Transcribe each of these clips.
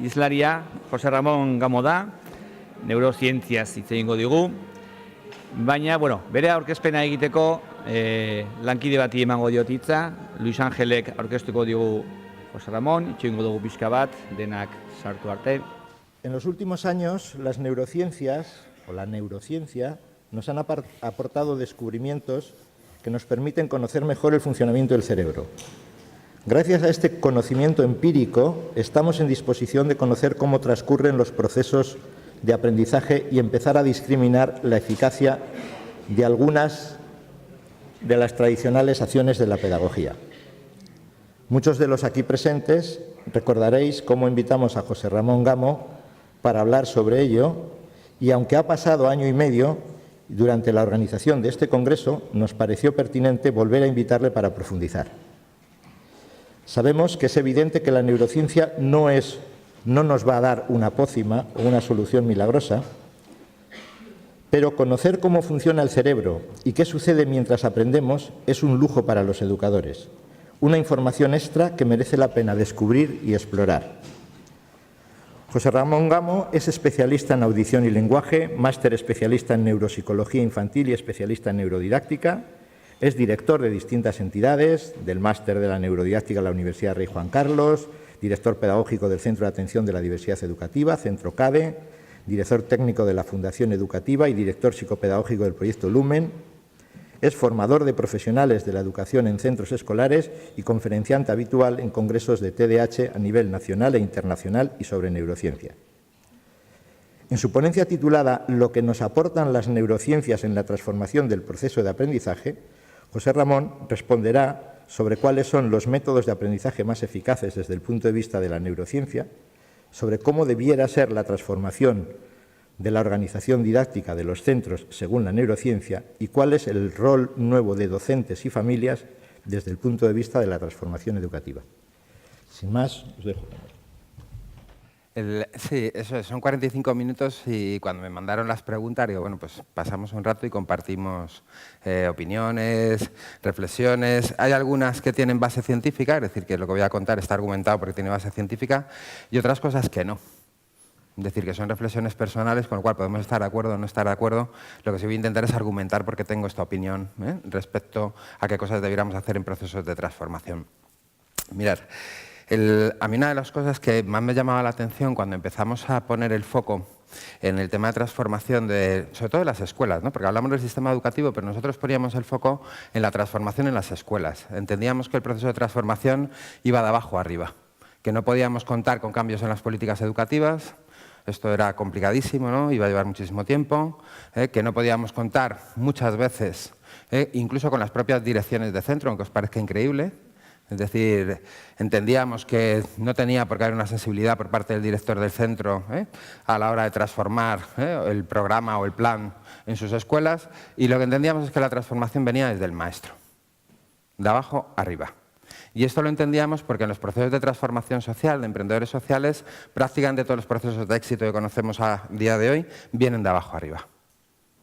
hizlaria, Jose Ramon Gamo da, neurozientziaz hitz egingo digu, baina, bere aurkezpena egiteko lankide bati emango diot hitza, Luis Angelek aurkeztuko digu Jose Ramon, hitz egingo dugu pixka bat, denak sartu arte. En los últimos años, las neurociencias, o la neurociencia, nos han aportado descubrimientos que nos permiten conocer mejor el funcionamiento del cerebro. Gracias a este conocimiento empírico, estamos en disposición de conocer cómo transcurren los procesos de aprendizaje y empezar a discriminar la eficacia de algunas de las tradicionales acciones de la pedagogía. Muchos de los aquí presentes recordaréis cómo invitamos a José Ramón Gamo para hablar sobre ello y, aunque ha pasado año y medio, durante la organización de este congreso nos pareció pertinente volver a invitarle para profundizar. Sabemos que es evidente que la neurociencia no nos va a dar una pócima o una solución milagrosa, pero conocer cómo funciona el cerebro y qué sucede mientras aprendemos es un lujo para los educadores, una información extra que merece la pena descubrir y explorar. José Ramón Gamo es especialista en audición y lenguaje, máster especialista en neuropsicología infantil y especialista en neurodidáctica. Es director de distintas entidades, del máster de la neurodidáctica de la Universidad Rey Juan Carlos, director pedagógico del Centro de Atención de la Diversidad Educativa, Centro CADE, director técnico de la Fundación Educativa y director psicopedagógico del proyecto Lumen. Es formador de profesionales de la educación en centros escolares y conferenciante habitual en congresos de TDAH a nivel nacional e internacional y sobre neurociencia. En su ponencia titulada «Lo que nos aportan las neurociencias en la transformación del proceso de aprendizaje», José Ramón responderá sobre cuáles son los métodos de aprendizaje más eficaces desde el punto de vista de la neurociencia, sobre cómo debiera ser la transformación de la organización didáctica de los centros según la neurociencia y cuál es el rol nuevo de docentes y familias desde el punto de vista de la transformación educativa. Sin más, os dejo. Sí, eso es, son 45 minutos y cuando me mandaron las preguntas, digo, bueno, pues pasamos un rato y compartimos opiniones, reflexiones. Hay algunas que tienen base científica, es decir, que lo que voy a contar está argumentado porque tiene base científica, y otras cosas que no. Es decir, que son reflexiones personales, con lo cual podemos estar de acuerdo o no estar de acuerdo. Lo que sí voy a intentar es argumentar por qué tengo esta opinión respecto a qué cosas debiéramos hacer en procesos de transformación. Mirad, a mí una de las cosas que más me llamaba la atención cuando empezamos a poner el foco en el tema de transformación, sobre todo de las escuelas, ¿no? Porque hablamos del sistema educativo, pero nosotros poníamos el foco en la transformación en las escuelas. Entendíamos que el proceso de transformación iba de abajo a arriba, que no podíamos contar con cambios en las políticas educativas. Esto era complicadísimo, ¿no? Iba a llevar muchísimo tiempo, que no podíamos contar muchas veces, incluso con las propias direcciones de centro, aunque os parezca increíble. Es decir, entendíamos que no tenía por qué haber una sensibilidad por parte del director del centro a la hora de transformar el programa o el plan en sus escuelas, y lo que entendíamos es que la transformación venía desde el maestro, de abajo arriba. Y esto lo entendíamos porque en los procesos de transformación social, de emprendedores sociales, prácticamente todos los procesos de éxito que conocemos a día de hoy vienen de abajo arriba.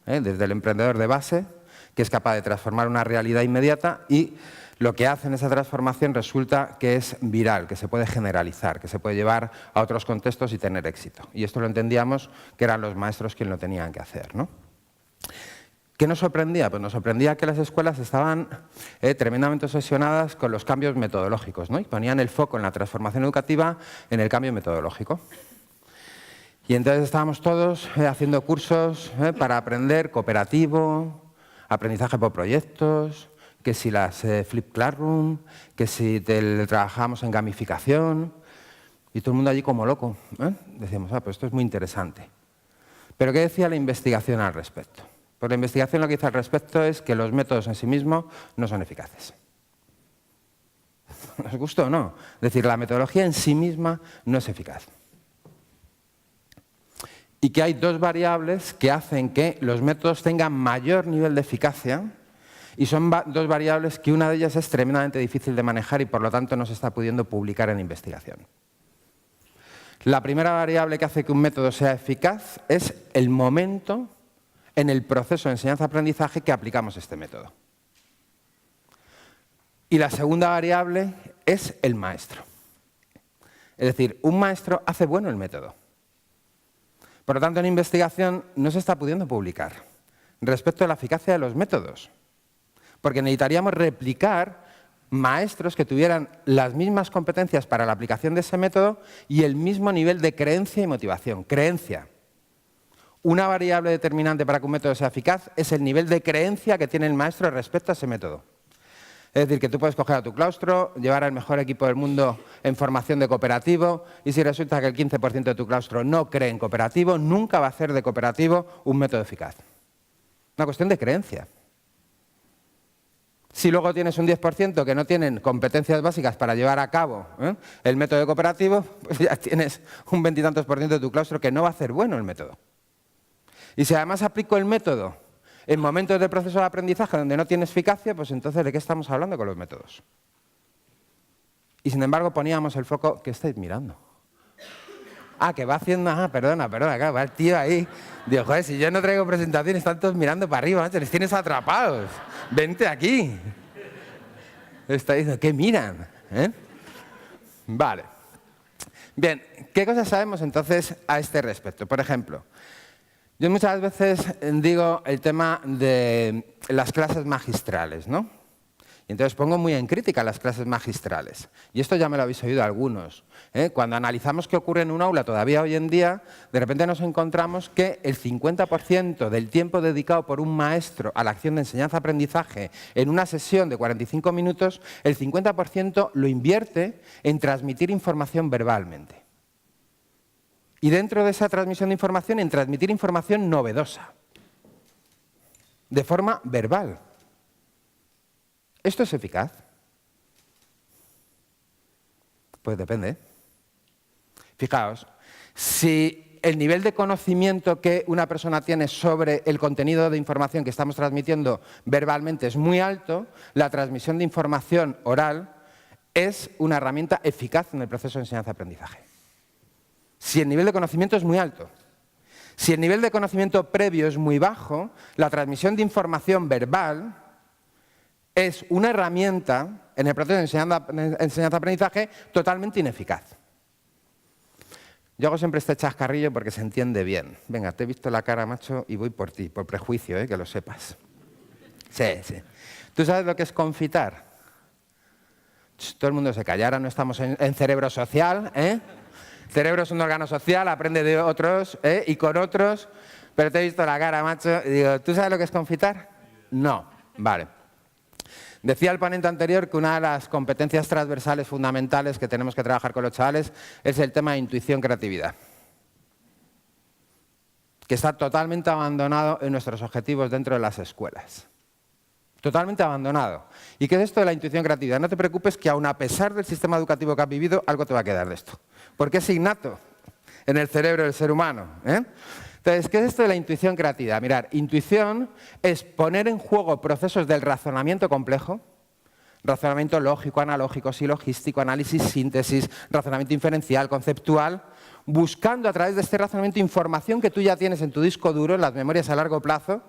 Desde el emprendedor de base, que es capaz de transformar una realidad inmediata, y lo que hace en esa transformación resulta que es viral, que se puede generalizar, que se puede llevar a otros contextos y tener éxito. Y esto lo entendíamos que eran los maestros quienes lo tenían que hacer, ¿no? ¿Qué nos sorprendía? Pues nos sorprendía que las escuelas estaban tremendamente obsesionadas con los cambios metodológicos, ¿no? Y ponían el foco en la transformación educativa en el cambio metodológico. Y entonces estábamos todos haciendo cursos para aprender cooperativo, aprendizaje por proyectos, que si las Flip Classroom, que si trabajamos en gamificación, y todo el mundo allí como loco. Decíamos, pues esto es muy interesante. Pero ¿qué decía la investigación al respecto? Pues la investigación lo que dice al respecto es que los métodos en sí mismos no son eficaces. ¿Nos gusta o no? Es decir, la metodología en sí misma no es eficaz. Y que hay dos variables que hacen que los métodos tengan mayor nivel de eficacia, y son dos variables que una de ellas es tremendamente difícil de manejar y por lo tanto no se está pudiendo publicar en investigación. La primera variable que hace que un método sea eficaz es el momento en el proceso de enseñanza-aprendizaje que aplicamos este método. Y la segunda variable es el maestro. Es decir, un maestro hace bueno el método. Por lo tanto, en investigación no se está pudiendo publicar respecto a la eficacia de los métodos, porque necesitaríamos replicar maestros que tuvieran las mismas competencias para la aplicación de ese método y el mismo nivel de creencia y motivación. Creencia. Una variable determinante para que un método sea eficaz es el nivel de creencia que tiene el maestro respecto a ese método. Es decir, que tú puedes coger a tu claustro, llevar al mejor equipo del mundo en formación de cooperativo, y si resulta que el 15% de tu claustro no cree en cooperativo, nunca va a hacer de cooperativo un método eficaz. Una cuestión de creencia. Si luego tienes un 10% que no tienen competencias básicas para llevar a cabo el método cooperativo, pues ya tienes un 20 y tantos % de tu claustro que no va a hacer bueno el método. Y si además aplico el método en momentos del proceso de aprendizaje donde no tiene eficacia, pues entonces ¿de qué estamos hablando con los métodos? Y sin embargo poníamos el foco, ¿qué estáis mirando? Ah, que va haciendo, perdona, claro, va el tío ahí. Digo, joder, si yo no traigo presentación, están todos mirando para arriba, macho, les tienes atrapados. Vente aquí. Está diciendo, ¿qué miran? Vale. Bien, ¿qué cosas sabemos entonces a este respecto? Por ejemplo, yo muchas veces digo el tema de las clases magistrales, ¿no? Y entonces pongo muy en crítica las clases magistrales. Y esto ya me lo habéis oído algunos. Cuando analizamos qué ocurre en un aula todavía hoy en día, de repente nos encontramos que el 50% del tiempo dedicado por un maestro a la acción de enseñanza-aprendizaje en una sesión de 45 minutos, el 50% lo invierte en transmitir información verbalmente. Y dentro de esa transmisión de información, en transmitir información novedosa, de forma verbal. ¿Esto es eficaz? Pues depende. Fijaos, si el nivel de conocimiento que una persona tiene sobre el contenido de información que estamos transmitiendo verbalmente es muy alto, la transmisión de información oral es una herramienta eficaz en el proceso de enseñanza-aprendizaje. Si el nivel de conocimiento es muy alto. Si el nivel de conocimiento previo es muy bajo, la transmisión de información verbal es una herramienta en el proceso de enseñanza-aprendizaje totalmente ineficaz. Yo hago siempre este chascarrillo porque se entiende bien. Venga, te he visto la cara, macho, y voy por ti, por prejuicio, que lo sepas. Sí, sí. ¿Tú sabes lo que es confitar? Todo el mundo se calla, ahora no estamos en cerebro social, El cerebro es un órgano social, aprende de otros y con otros, pero te he visto la cara, macho, y digo, ¿tú sabes lo que es confitar? No. Vale. Decía el ponente anterior que una de las competencias transversales fundamentales que tenemos que trabajar con los chavales es el tema de intuición-creatividad, que está totalmente abandonado en nuestros objetivos dentro de las escuelas. Totalmente abandonado. ¿Y qué es esto de la intuición-creatividad? No te preocupes que aun a pesar del sistema educativo que has vivido, algo te va a quedar de esto. Porque es innato en el cerebro del ser humano. Entonces, ¿qué es esto de la intuición-creatividad? Mirad, intuición es poner en juego procesos del razonamiento complejo, razonamiento lógico, analógico, silogístico, análisis, síntesis, razonamiento inferencial, conceptual, buscando a través de este razonamiento información que tú ya tienes en tu disco duro, en las memorias a largo plazo,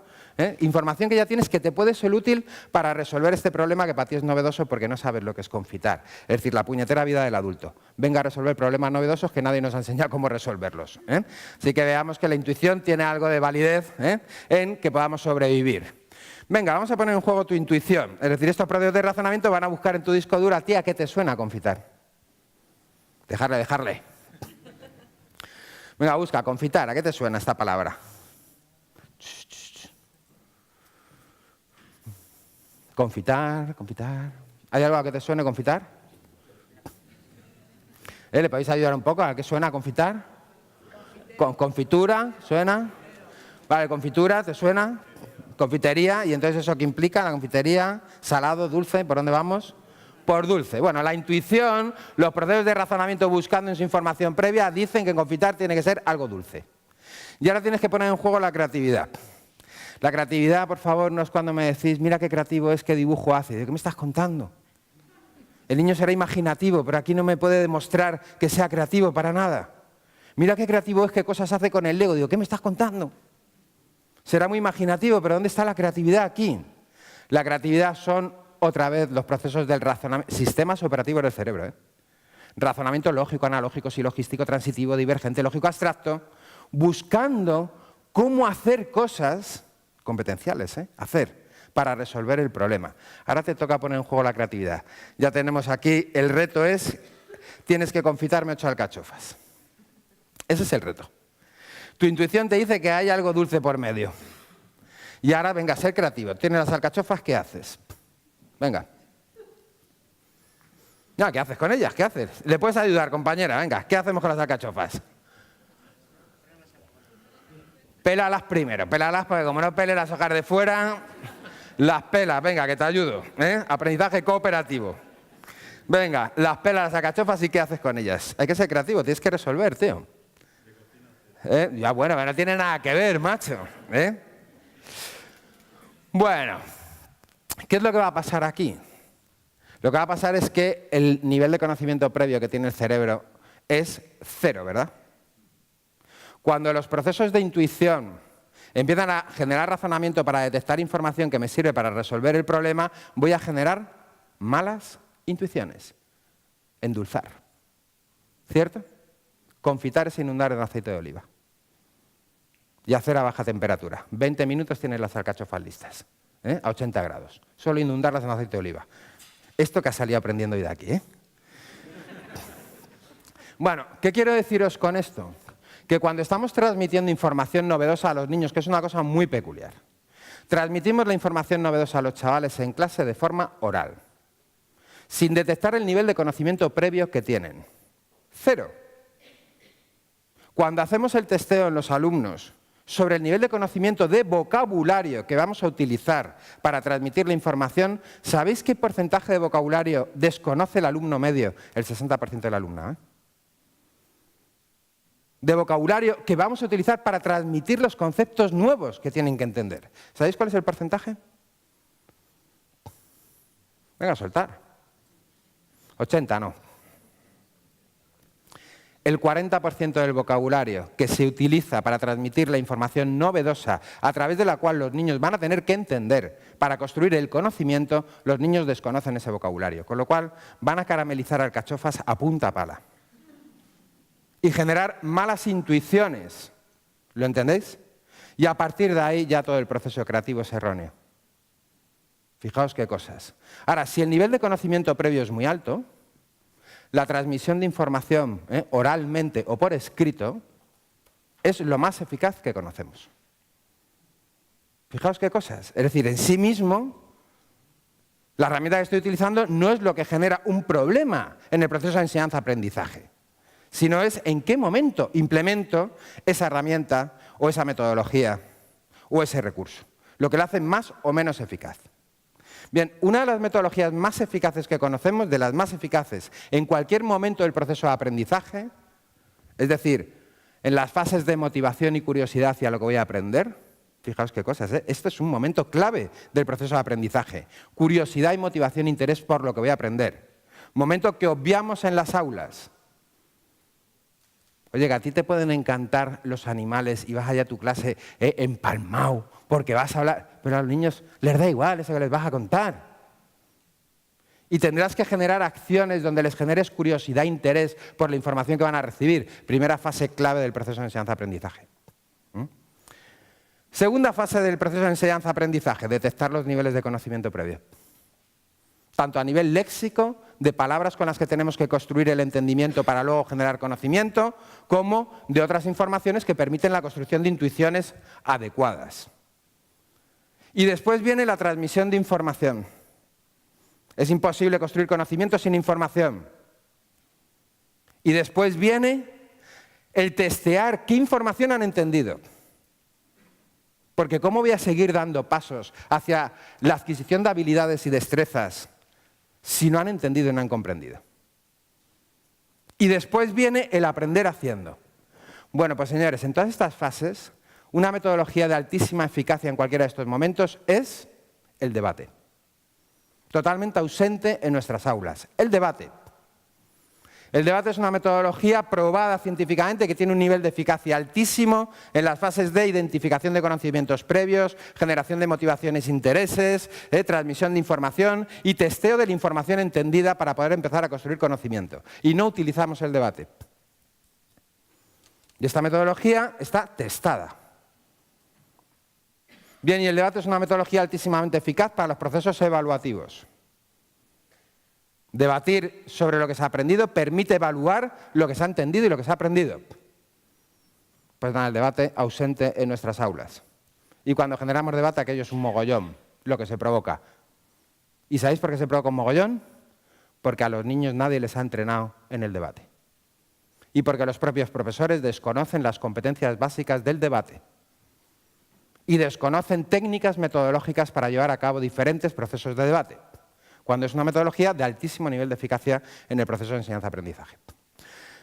información que ya tienes que te puede ser útil para resolver este problema que para ti es novedoso porque no sabes lo que es confitar. Es decir, la puñetera vida del adulto. Venga a resolver problemas novedosos que nadie nos ha enseñado cómo resolverlos. Así que veamos que la intuición tiene algo de validez en que podamos sobrevivir. Venga, vamos a poner en juego tu intuición. Es decir, estos procesos de razonamiento van a buscar en tu disco duro a ti a qué te suena confitar. Dejarle. Venga, busca, confitar. ¿A qué te suena esta palabra? Confitar. ¿Hay algo a que te suene confitar? ¿Le podéis ayudar un poco? ¿A qué suena confitar? Confitura, ¿suena? Vale, confitura, ¿te suena? Confitería, y entonces ¿eso qué implica? La confitería, salado, dulce, ¿por dónde vamos? Por dulce. Bueno, la intuición, los procesos de razonamiento buscando en su información previa dicen que en confitar tiene que ser algo dulce. Y ahora tienes que poner en juego la creatividad. La creatividad, por favor, no es cuando me decís, mira qué creativo es, qué dibujo hace. ¿De qué me estás contando? El niño será imaginativo, pero aquí no me puede demostrar que sea creativo para nada. Mira qué creativo es, qué cosas hace con el Lego. Digo, ¿qué me estás contando? Será muy imaginativo, pero ¿dónde está la creatividad aquí? La creatividad son, otra vez, los procesos del razonamiento, sistemas operativos del cerebro. razonamiento lógico, analógico, silogístico, transitivo, divergente, lógico abstracto, buscando cómo hacer cosas competenciales, hacer, para resolver el problema. Ahora te toca poner en juego la creatividad. Ya tenemos aquí, el reto es, tienes que confitarme 8 alcachofas. Ese es el reto. Tu intuición te dice que hay algo dulce por medio. Y ahora, venga, ser creativo. Tienes las alcachofas, ¿qué haces? Venga. No, ¿qué haces con ellas? ¿Qué haces? ¿Le puedes ayudar, compañera? Venga, ¿qué hacemos con las alcachofas? Pélalas primero, pélalas porque como no pele las hojas de fuera, las pelas. Venga, que te ayudo. Aprendizaje cooperativo. Venga, las pelas, las alcachofas y ¿qué haces con ellas? Hay que ser creativo, tienes que resolver, tío. Ya bueno, no tiene nada que ver, macho. Bueno, ¿qué es lo que va a pasar aquí? Lo que va a pasar es que el nivel de conocimiento previo que tiene el cerebro es 0, ¿verdad? Cuando los procesos de intuición empiezan a generar razonamiento para detectar información que me sirve para resolver el problema, voy a generar malas intuiciones. Endulzar. ¿Cierto? Confitar es inundar en aceite de oliva. Y hacer a baja temperatura. 20 minutos tienes las alcachofas listas. A 80 grados. Solo inundarlas en aceite de oliva. Esto que has salido aprendiendo hoy de aquí, Bueno, ¿qué quiero deciros con esto? Que cuando estamos transmitiendo información novedosa a los niños, que es una cosa muy peculiar, transmitimos la información novedosa a los chavales en clase de forma oral, sin detectar el nivel de conocimiento previo que tienen. 0. Cuando hacemos el testeo en los alumnos sobre el nivel de conocimiento de vocabulario que vamos a utilizar para transmitir la información, ¿sabéis qué porcentaje de vocabulario desconoce el alumno medio? El 60% de la alumna, de vocabulario que vamos a utilizar para transmitir los conceptos nuevos que tienen que entender. ¿Sabéis cuál es el porcentaje? Venga, a soltar. 80, no. El 40% del vocabulario que se utiliza para transmitir la información novedosa a través de la cual los niños van a tener que entender para construir el conocimiento, los niños desconocen ese vocabulario, con lo cual van a caramelizar alcachofas a punta pala y generar malas intuiciones. ¿Lo entendéis? Y a partir de ahí ya todo el proceso creativo es erróneo. Fijaos qué cosas. Ahora, si el nivel de conocimiento previo es muy alto, la transmisión de información oralmente o por escrito es lo más eficaz que conocemos. Fijaos qué cosas. Es decir, en sí mismo, la herramienta que estoy utilizando no es lo que genera un problema en el proceso de enseñanza-aprendizaje, sino es en qué momento implemento esa herramienta o esa metodología o ese recurso, lo que lo hace más o menos eficaz. Bien, una de las metodologías más eficaces que conocemos, de las más eficaces en cualquier momento del proceso de aprendizaje, es decir, en las fases de motivación y curiosidad hacia lo que voy a aprender, fijaos qué cosas, este es un momento clave del proceso de aprendizaje, curiosidad y motivación e interés por lo que voy a aprender, momento que obviamos en las aulas. Oye, que a ti te pueden encantar los animales y vas allá a tu clase empalmado porque vas a hablar, pero a los niños les da igual eso que les vas a contar. Y tendrás que generar acciones donde les generes curiosidad e interés por la información que van a recibir. Primera fase clave del proceso de enseñanza-aprendizaje. Segunda fase del proceso de enseñanza-aprendizaje, detectar los niveles de conocimiento previo. Tanto a nivel léxico, de palabras con las que tenemos que construir el entendimiento para luego generar conocimiento, como de otras informaciones que permiten la construcción de intuiciones adecuadas. Y después viene la transmisión de información. Es imposible construir conocimiento sin información. Y después viene el testear qué información han entendido. Porque ¿cómo voy a seguir dando pasos hacia la adquisición de habilidades y destrezas si no han entendido y no han comprendido? Y después viene el aprender haciendo. Bueno, pues señores, en todas estas fases, una metodología de altísima eficacia en cualquiera de estos momentos es el debate. Totalmente ausente en nuestras aulas. El debate. El debate es una metodología probada científicamente que tiene un nivel de eficacia altísimo en las fases de identificación de conocimientos previos, generación de motivaciones e intereses, transmisión de información y testeo de la información entendida para poder empezar a construir conocimiento. Y no utilizamos el debate. Y esta metodología está testada. Bien, y el debate es una metodología altísimamente eficaz para los procesos evaluativos. Debatir sobre lo que se ha aprendido permite evaluar lo que se ha entendido y lo que se ha aprendido. Pues nada, el debate ausente en nuestras aulas. Y cuando generamos debate, aquello es un mogollón, lo que se provoca. ¿Y sabéis por qué se provoca un mogollón? Porque a los niños nadie les ha entrenado en el debate. Y porque los propios profesores desconocen las competencias básicas del debate. Y desconocen técnicas metodológicas para llevar a cabo diferentes procesos de debate, cuando es una metodología de altísimo nivel de eficacia en el proceso de enseñanza-aprendizaje.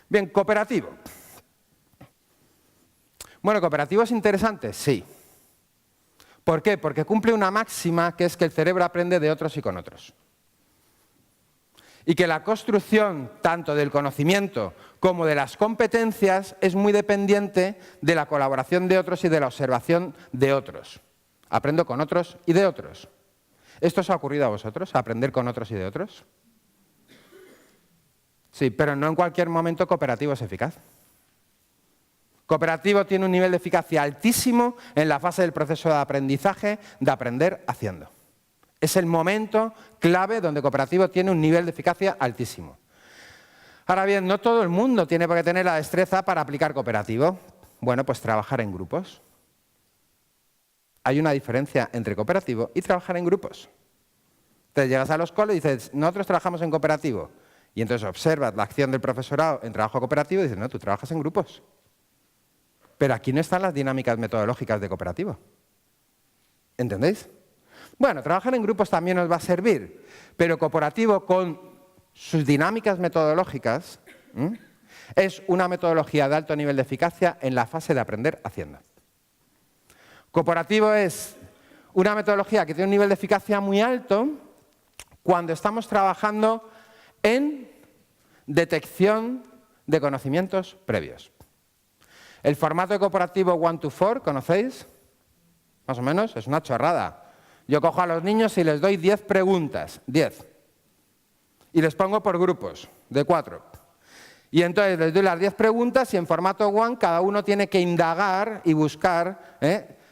Bien, cooperativo. Bueno, ¿cooperativo es interesante? Sí. ¿Por qué? Porque cumple una máxima que es que el cerebro aprende de otros y con otros. Y que la construcción tanto del conocimiento como de las competencias es muy dependiente de la colaboración de otros y de la observación de otros. Aprendo con otros y de otros. ¿Esto os ha ocurrido a vosotros, aprender con otros y de otros? Sí, pero no en cualquier momento cooperativo es eficaz. Cooperativo tiene un nivel de eficacia altísimo en la fase del proceso de aprendizaje, de aprender haciendo. Es el momento clave donde cooperativo tiene un nivel de eficacia altísimo. Ahora bien, no todo el mundo tiene por qué tener la destreza para aplicar cooperativo. Bueno, pues trabajar en grupos. Hay una diferencia entre cooperativo y trabajar en grupos. Entonces llegas a los coles y dices, nosotros trabajamos en cooperativo. Y entonces observas la acción del profesorado en trabajo cooperativo y dices, no, tú trabajas en grupos. Pero aquí no están las dinámicas metodológicas de cooperativo. ¿Entendéis? Bueno, trabajar en grupos también nos va a servir, pero cooperativo con sus dinámicas metodológicas es una metodología de alto nivel de eficacia en la fase de aprender haciendo. Cooperativo es una metodología que tiene un nivel de eficacia muy alto cuando estamos trabajando en detección de conocimientos previos. El formato de cooperativo 1-to-4, ¿conocéis? Más o menos, es una chorrada. Yo cojo a los niños y les doy 10 preguntas, 10. Y les pongo por grupos de 4. Y entonces les doy las 10 preguntas y en formato 1 cada uno tiene que indagar y buscar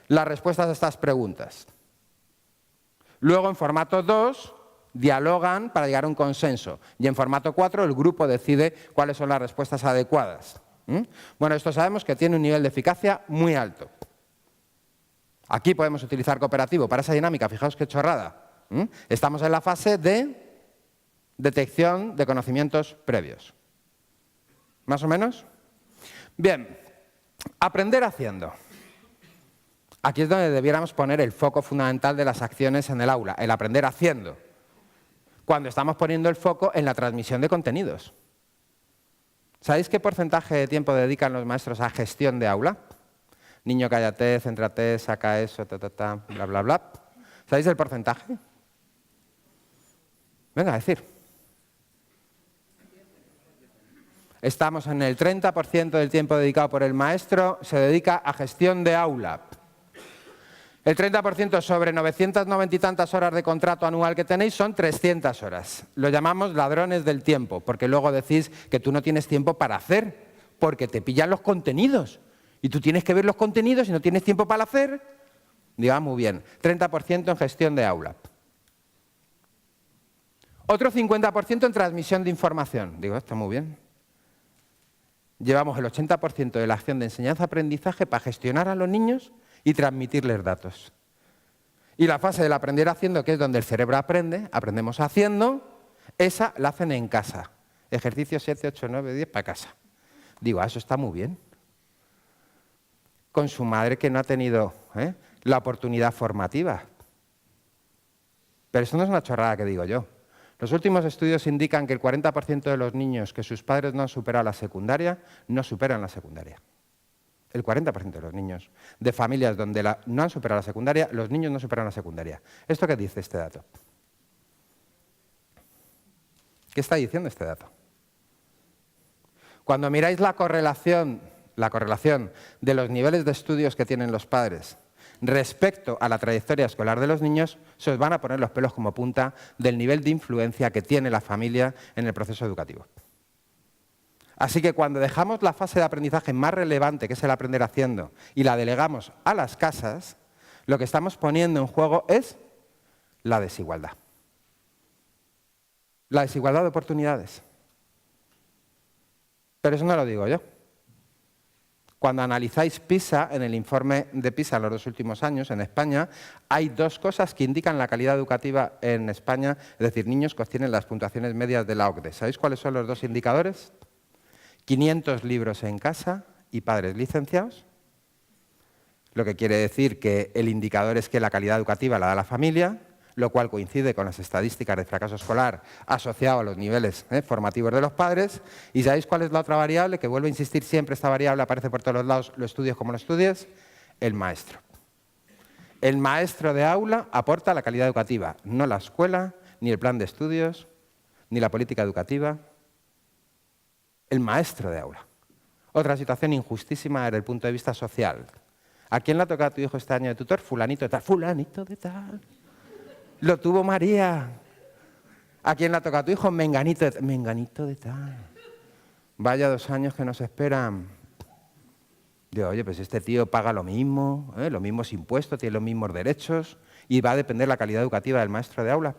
las respuestas a estas preguntas. Luego en formato 2 dialogan para llegar a un consenso. Y en formato 4 el grupo decide cuáles son las respuestas adecuadas. Bueno, esto sabemos que tiene un nivel de eficacia muy alto. Aquí podemos utilizar cooperativo para esa dinámica, fijaos qué chorrada. Estamos en la fase de detección de conocimientos previos. ¿Más o menos? Bien, aprender haciendo. Aquí es donde debiéramos poner el foco fundamental de las acciones en el aula, el aprender haciendo. Cuando estamos poniendo el foco en la transmisión de contenidos. ¿Sabéis qué porcentaje de tiempo dedican los maestros a gestión de aula? Niño, cállate, céntrate, saca eso, bla, bla, bla. ¿Sabéis el porcentaje? Venga, a decir. Estamos en el 30% del tiempo dedicado por el maestro, se dedica a gestión de aula. El 30% sobre 990 y tantas horas de contrato anual que tenéis son 300 horas. Lo llamamos ladrones del tiempo, porque luego decís que tú no tienes tiempo para hacer, porque te pillan los contenidos. Y tú tienes que ver los contenidos y no tienes tiempo para hacer. Diga, muy bien, 30% en gestión de aula. Otro 50% en transmisión de información. Digo, está muy bien. Llevamos el 80% de la acción de enseñanza-aprendizaje para gestionar a los niños y transmitirles datos. Y la fase del aprender haciendo, que es donde el cerebro aprende, aprendemos haciendo, esa la hacen en casa. Ejercicios 7, 8, 9, 10 para casa. Digo, eso está muy bien. Con su madre que no ha tenido la oportunidad formativa. Pero eso no es una chorrada que digo yo. Los últimos estudios indican que el 40% de los niños que sus padres no han superado la secundaria, no superan la secundaria. El 40% de los niños de familias donde no han superado la secundaria, los niños no superan la secundaria. ¿Esto qué dice este dato? ¿Qué está diciendo este dato? Cuando miráis la correlación de los niveles de estudios que tienen los padres respecto a la trayectoria escolar de los niños, se os van a poner los pelos como punta del nivel de influencia que tiene la familia en el proceso educativo. Así que cuando dejamos la fase de aprendizaje más relevante, que es el aprender haciendo, y la delegamos a las casas, lo que estamos poniendo en juego es la desigualdad. La desigualdad de oportunidades. Pero eso no lo digo yo. Cuando analizáis PISA, en el informe de PISA en los 2 últimos años, en España, hay 2 cosas que indican la calidad educativa en España, es decir, niños que obtienen las puntuaciones medias de la OCDE. ¿Sabéis cuáles son los 2 indicadores? 500 libros en casa y padres licenciados, lo que quiere decir que el indicador es que la calidad educativa la da la familia, lo cual coincide con las estadísticas de fracaso escolar asociado a los niveles formativos de los padres. ¿Y sabéis cuál es la otra variable? Que vuelvo a insistir siempre, esta variable aparece por todos los lados, lo estudies como lo estudies, el maestro. El maestro de aula aporta la calidad educativa, no la escuela, ni el plan de estudios, ni la política educativa. El maestro de aula. Otra situación injustísima desde el punto de vista social. ¿A quién le ha tocado a tu hijo este año de tutor? Fulanito de tal. Fulanito de tal. Lo tuvo María. ¿A quién le ha tocado a tu hijo? Menganito de tal. Menganito de tal. Vaya 2 años que nos esperan. Digo, oye, pues este tío paga lo mismo, los mismos impuestos, tiene los mismos derechos y va a depender la calidad educativa del maestro de aula.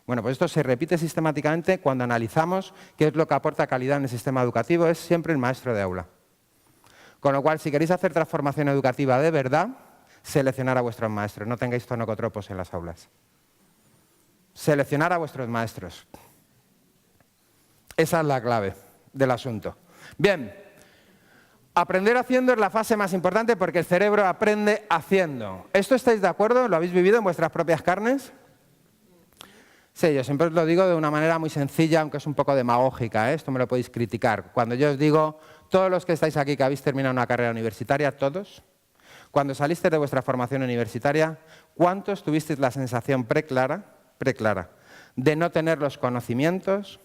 Bueno, pues esto se repite sistemáticamente cuando analizamos qué es lo que aporta calidad en el sistema educativo, es siempre el maestro de aula. Con lo cual, si queréis hacer transformación educativa de verdad, seleccionar a vuestros maestros, no tengáis tonocotropos en las aulas. Seleccionar a vuestros maestros. Esa es la clave del asunto. Bien, aprender haciendo es la fase más importante porque el cerebro aprende haciendo. ¿Esto estáis de acuerdo? ¿Lo habéis vivido en vuestras propias carnes? Sí, yo siempre os lo digo de una manera muy sencilla, aunque es un poco demagógica, esto me lo podéis criticar. Cuando yo os digo, todos los que estáis aquí que habéis terminado una carrera universitaria, todos, cuando salisteis de vuestra formación universitaria, ¿cuántos tuvisteis la sensación preclara, de no tener los conocimientos,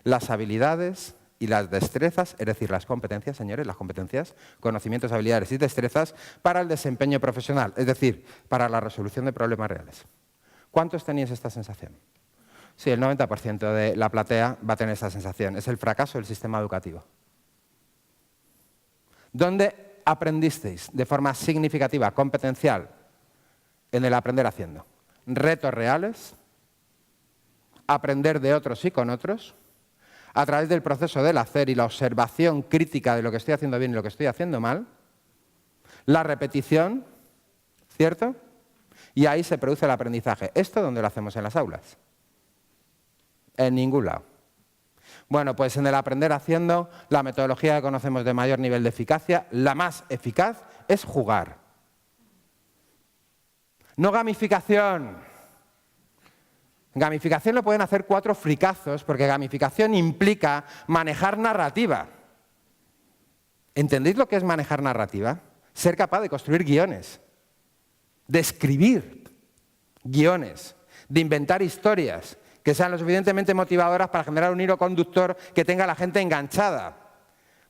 las habilidades y las destrezas, es decir, las competencias, señores, las competencias, conocimientos, habilidades y destrezas para el desempeño profesional, es decir, para la resolución de problemas reales? ¿Cuántos teníais esta sensación? Sí, el 90% de la platea va a tener esa sensación. Es el fracaso del sistema educativo. ¿Dónde aprendisteis de forma significativa, competencial, en el aprender haciendo? Retos reales, aprender de otros y con otros, a través del proceso del hacer y la observación crítica de lo que estoy haciendo bien y lo que estoy haciendo mal, la repetición, ¿cierto? Y ahí se produce el aprendizaje. ¿Esto dónde lo hacemos? En las aulas. En ningún lado. Bueno, pues en el aprender haciendo, la metodología que conocemos de mayor nivel de eficacia, la más eficaz, es jugar. No gamificación. Gamificación lo pueden hacer 4 fricazos, porque gamificación implica manejar narrativa. ¿Entendéis lo que es manejar narrativa? Ser capaz de construir guiones, de escribir guiones, de inventar historias que sean lo suficientemente motivadoras para generar un hilo conductor que tenga a la gente enganchada.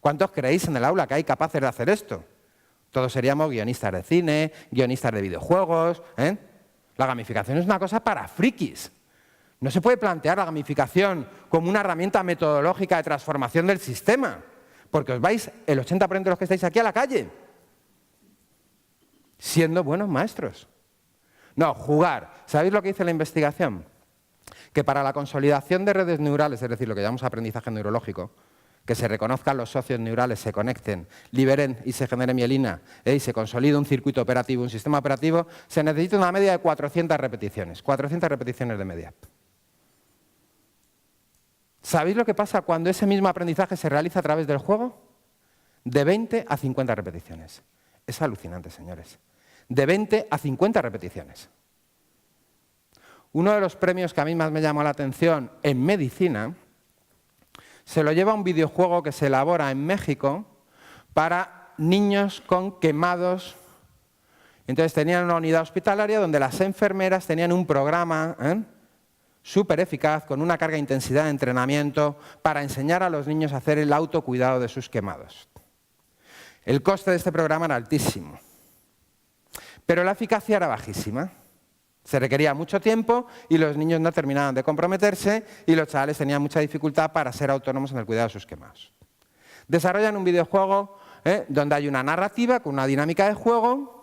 ¿Cuántos creéis en el aula que hay capaces de hacer esto? Todos seríamos guionistas de cine, guionistas de videojuegos. La gamificación es una cosa para frikis. No se puede plantear la gamificación como una herramienta metodológica de transformación del sistema, porque os vais, el 80% de los que estáis aquí, a la calle, siendo buenos maestros. No, jugar. ¿Sabéis lo que dice la investigación? Que para la consolidación de redes neurales, es decir, lo que llamamos aprendizaje neurológico, que se reconozcan los socios neurales, se conecten, liberen y se genere mielina y se consolide un circuito operativo, un sistema operativo, se necesita una media de 400 repeticiones. 400 repeticiones de media. ¿Sabéis lo que pasa cuando ese mismo aprendizaje se realiza a través del juego? De 20 a 50 repeticiones. Es alucinante, señores. De 20 a 50 repeticiones. Uno de los premios que a mí más me llamó la atención en medicina se lo lleva un videojuego que se elabora en México para niños con quemados. Entonces tenían una unidad hospitalaria donde las enfermeras tenían un programa súper eficaz, con una carga e intensidad de entrenamiento para enseñar a los niños a hacer el autocuidado de sus quemados. El coste de este programa era altísimo, pero la eficacia era bajísima. Se requería mucho tiempo y los niños no terminaban de comprometerse y los chavales tenían mucha dificultad para ser autónomos en el cuidado de sus quemados. Desarrollan un videojuego donde hay una narrativa con una dinámica de juego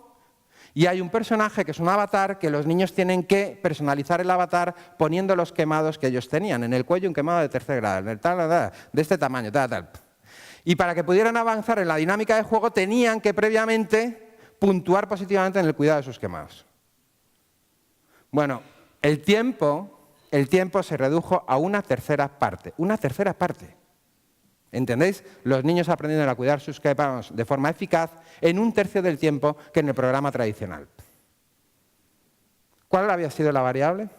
y hay un personaje que es un avatar que los niños tienen que personalizar el avatar poniendo los quemados que ellos tenían. En el cuello un quemado de 3er grado, en el tal, de este tamaño, tal. Y para que pudieran avanzar en la dinámica de juego tenían que previamente puntuar positivamente en el cuidado de sus quemados. Bueno, el tiempo se redujo a una tercera parte. Una tercera parte. ¿Entendéis? Los niños aprendieron a cuidar sus quemados de forma eficaz en 1/3 del tiempo que en el programa tradicional. ¿Cuál había sido la variable?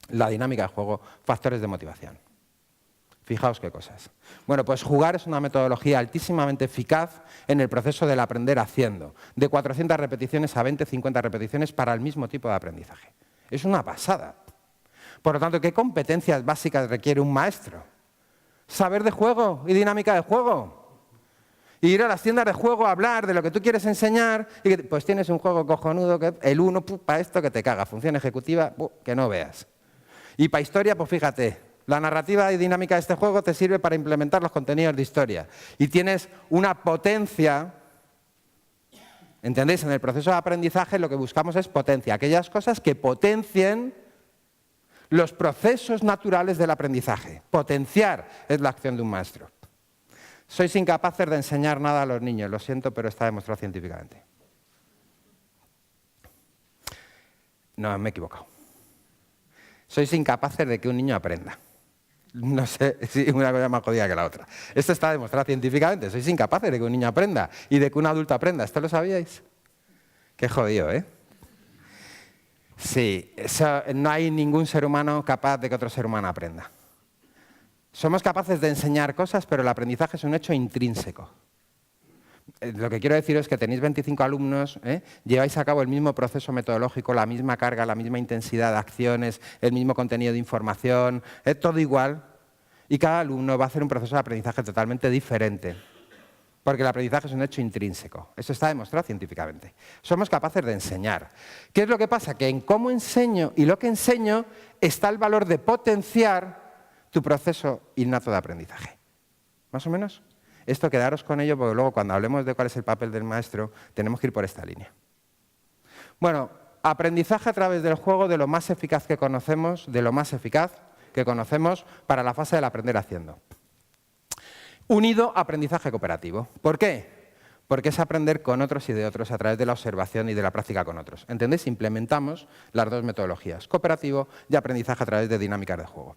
La dinámica de juego, factores de motivación. Fijaos qué cosas. Bueno, pues jugar es una metodología altísimamente eficaz en el proceso del aprender haciendo, de 400 repeticiones a 20-50 repeticiones para el mismo tipo de aprendizaje. Es una pasada. Por lo tanto, ¿qué competencias básicas requiere un maestro? Saber de juego y dinámica de juego. Y ir a las tiendas de juego a hablar de lo que tú quieres enseñar y que, pues tienes un juego cojonudo, que el 1, para esto que te caga, función ejecutiva, que no veas. Y para historia, pues fíjate, la narrativa y dinámica de este juego te sirve para implementar los contenidos de historia. Y tienes una potencia, ¿entendéis? En el proceso de aprendizaje lo que buscamos es potencia, aquellas cosas que potencien los procesos naturales del aprendizaje. Potenciar es la acción de un maestro. Sois incapaces de enseñar nada a los niños, lo siento, pero está demostrado científicamente. No, me he equivocado. Sois incapaces de que un niño aprenda. No sé si una cosa más jodida que la otra. Esto está demostrado científicamente. Sois incapaces de que un niño aprenda y de que un adulto aprenda. ¿Esto lo sabíais? Qué jodido, ¿eh? Sí, no hay ningún ser humano capaz de que otro ser humano aprenda. Somos capaces de enseñar cosas, pero el aprendizaje es un hecho intrínseco. Lo que quiero decir es que tenéis 25 alumnos, lleváis a cabo el mismo proceso metodológico, la misma carga, la misma intensidad de acciones, el mismo contenido de información, todo igual, y cada alumno va a hacer un proceso de aprendizaje totalmente diferente. Porque el aprendizaje es un hecho intrínseco. Eso está demostrado científicamente. Somos capaces de enseñar. ¿Qué es lo que pasa? Que en cómo enseño y lo que enseño está el valor de potenciar tu proceso innato de aprendizaje. ¿Más o menos? Esto quedaros con ello porque luego cuando hablemos de cuál es el papel del maestro tenemos que ir por esta línea. Bueno, aprendizaje a través del juego de lo más eficaz que conocemos, para la fase del aprender haciendo. Unido a aprendizaje cooperativo. ¿Por qué? Porque es aprender con otros y de otros a través de la observación y de la práctica con otros. ¿Entendéis? Implementamos las dos metodologías, cooperativo y aprendizaje a través de dinámicas de juego.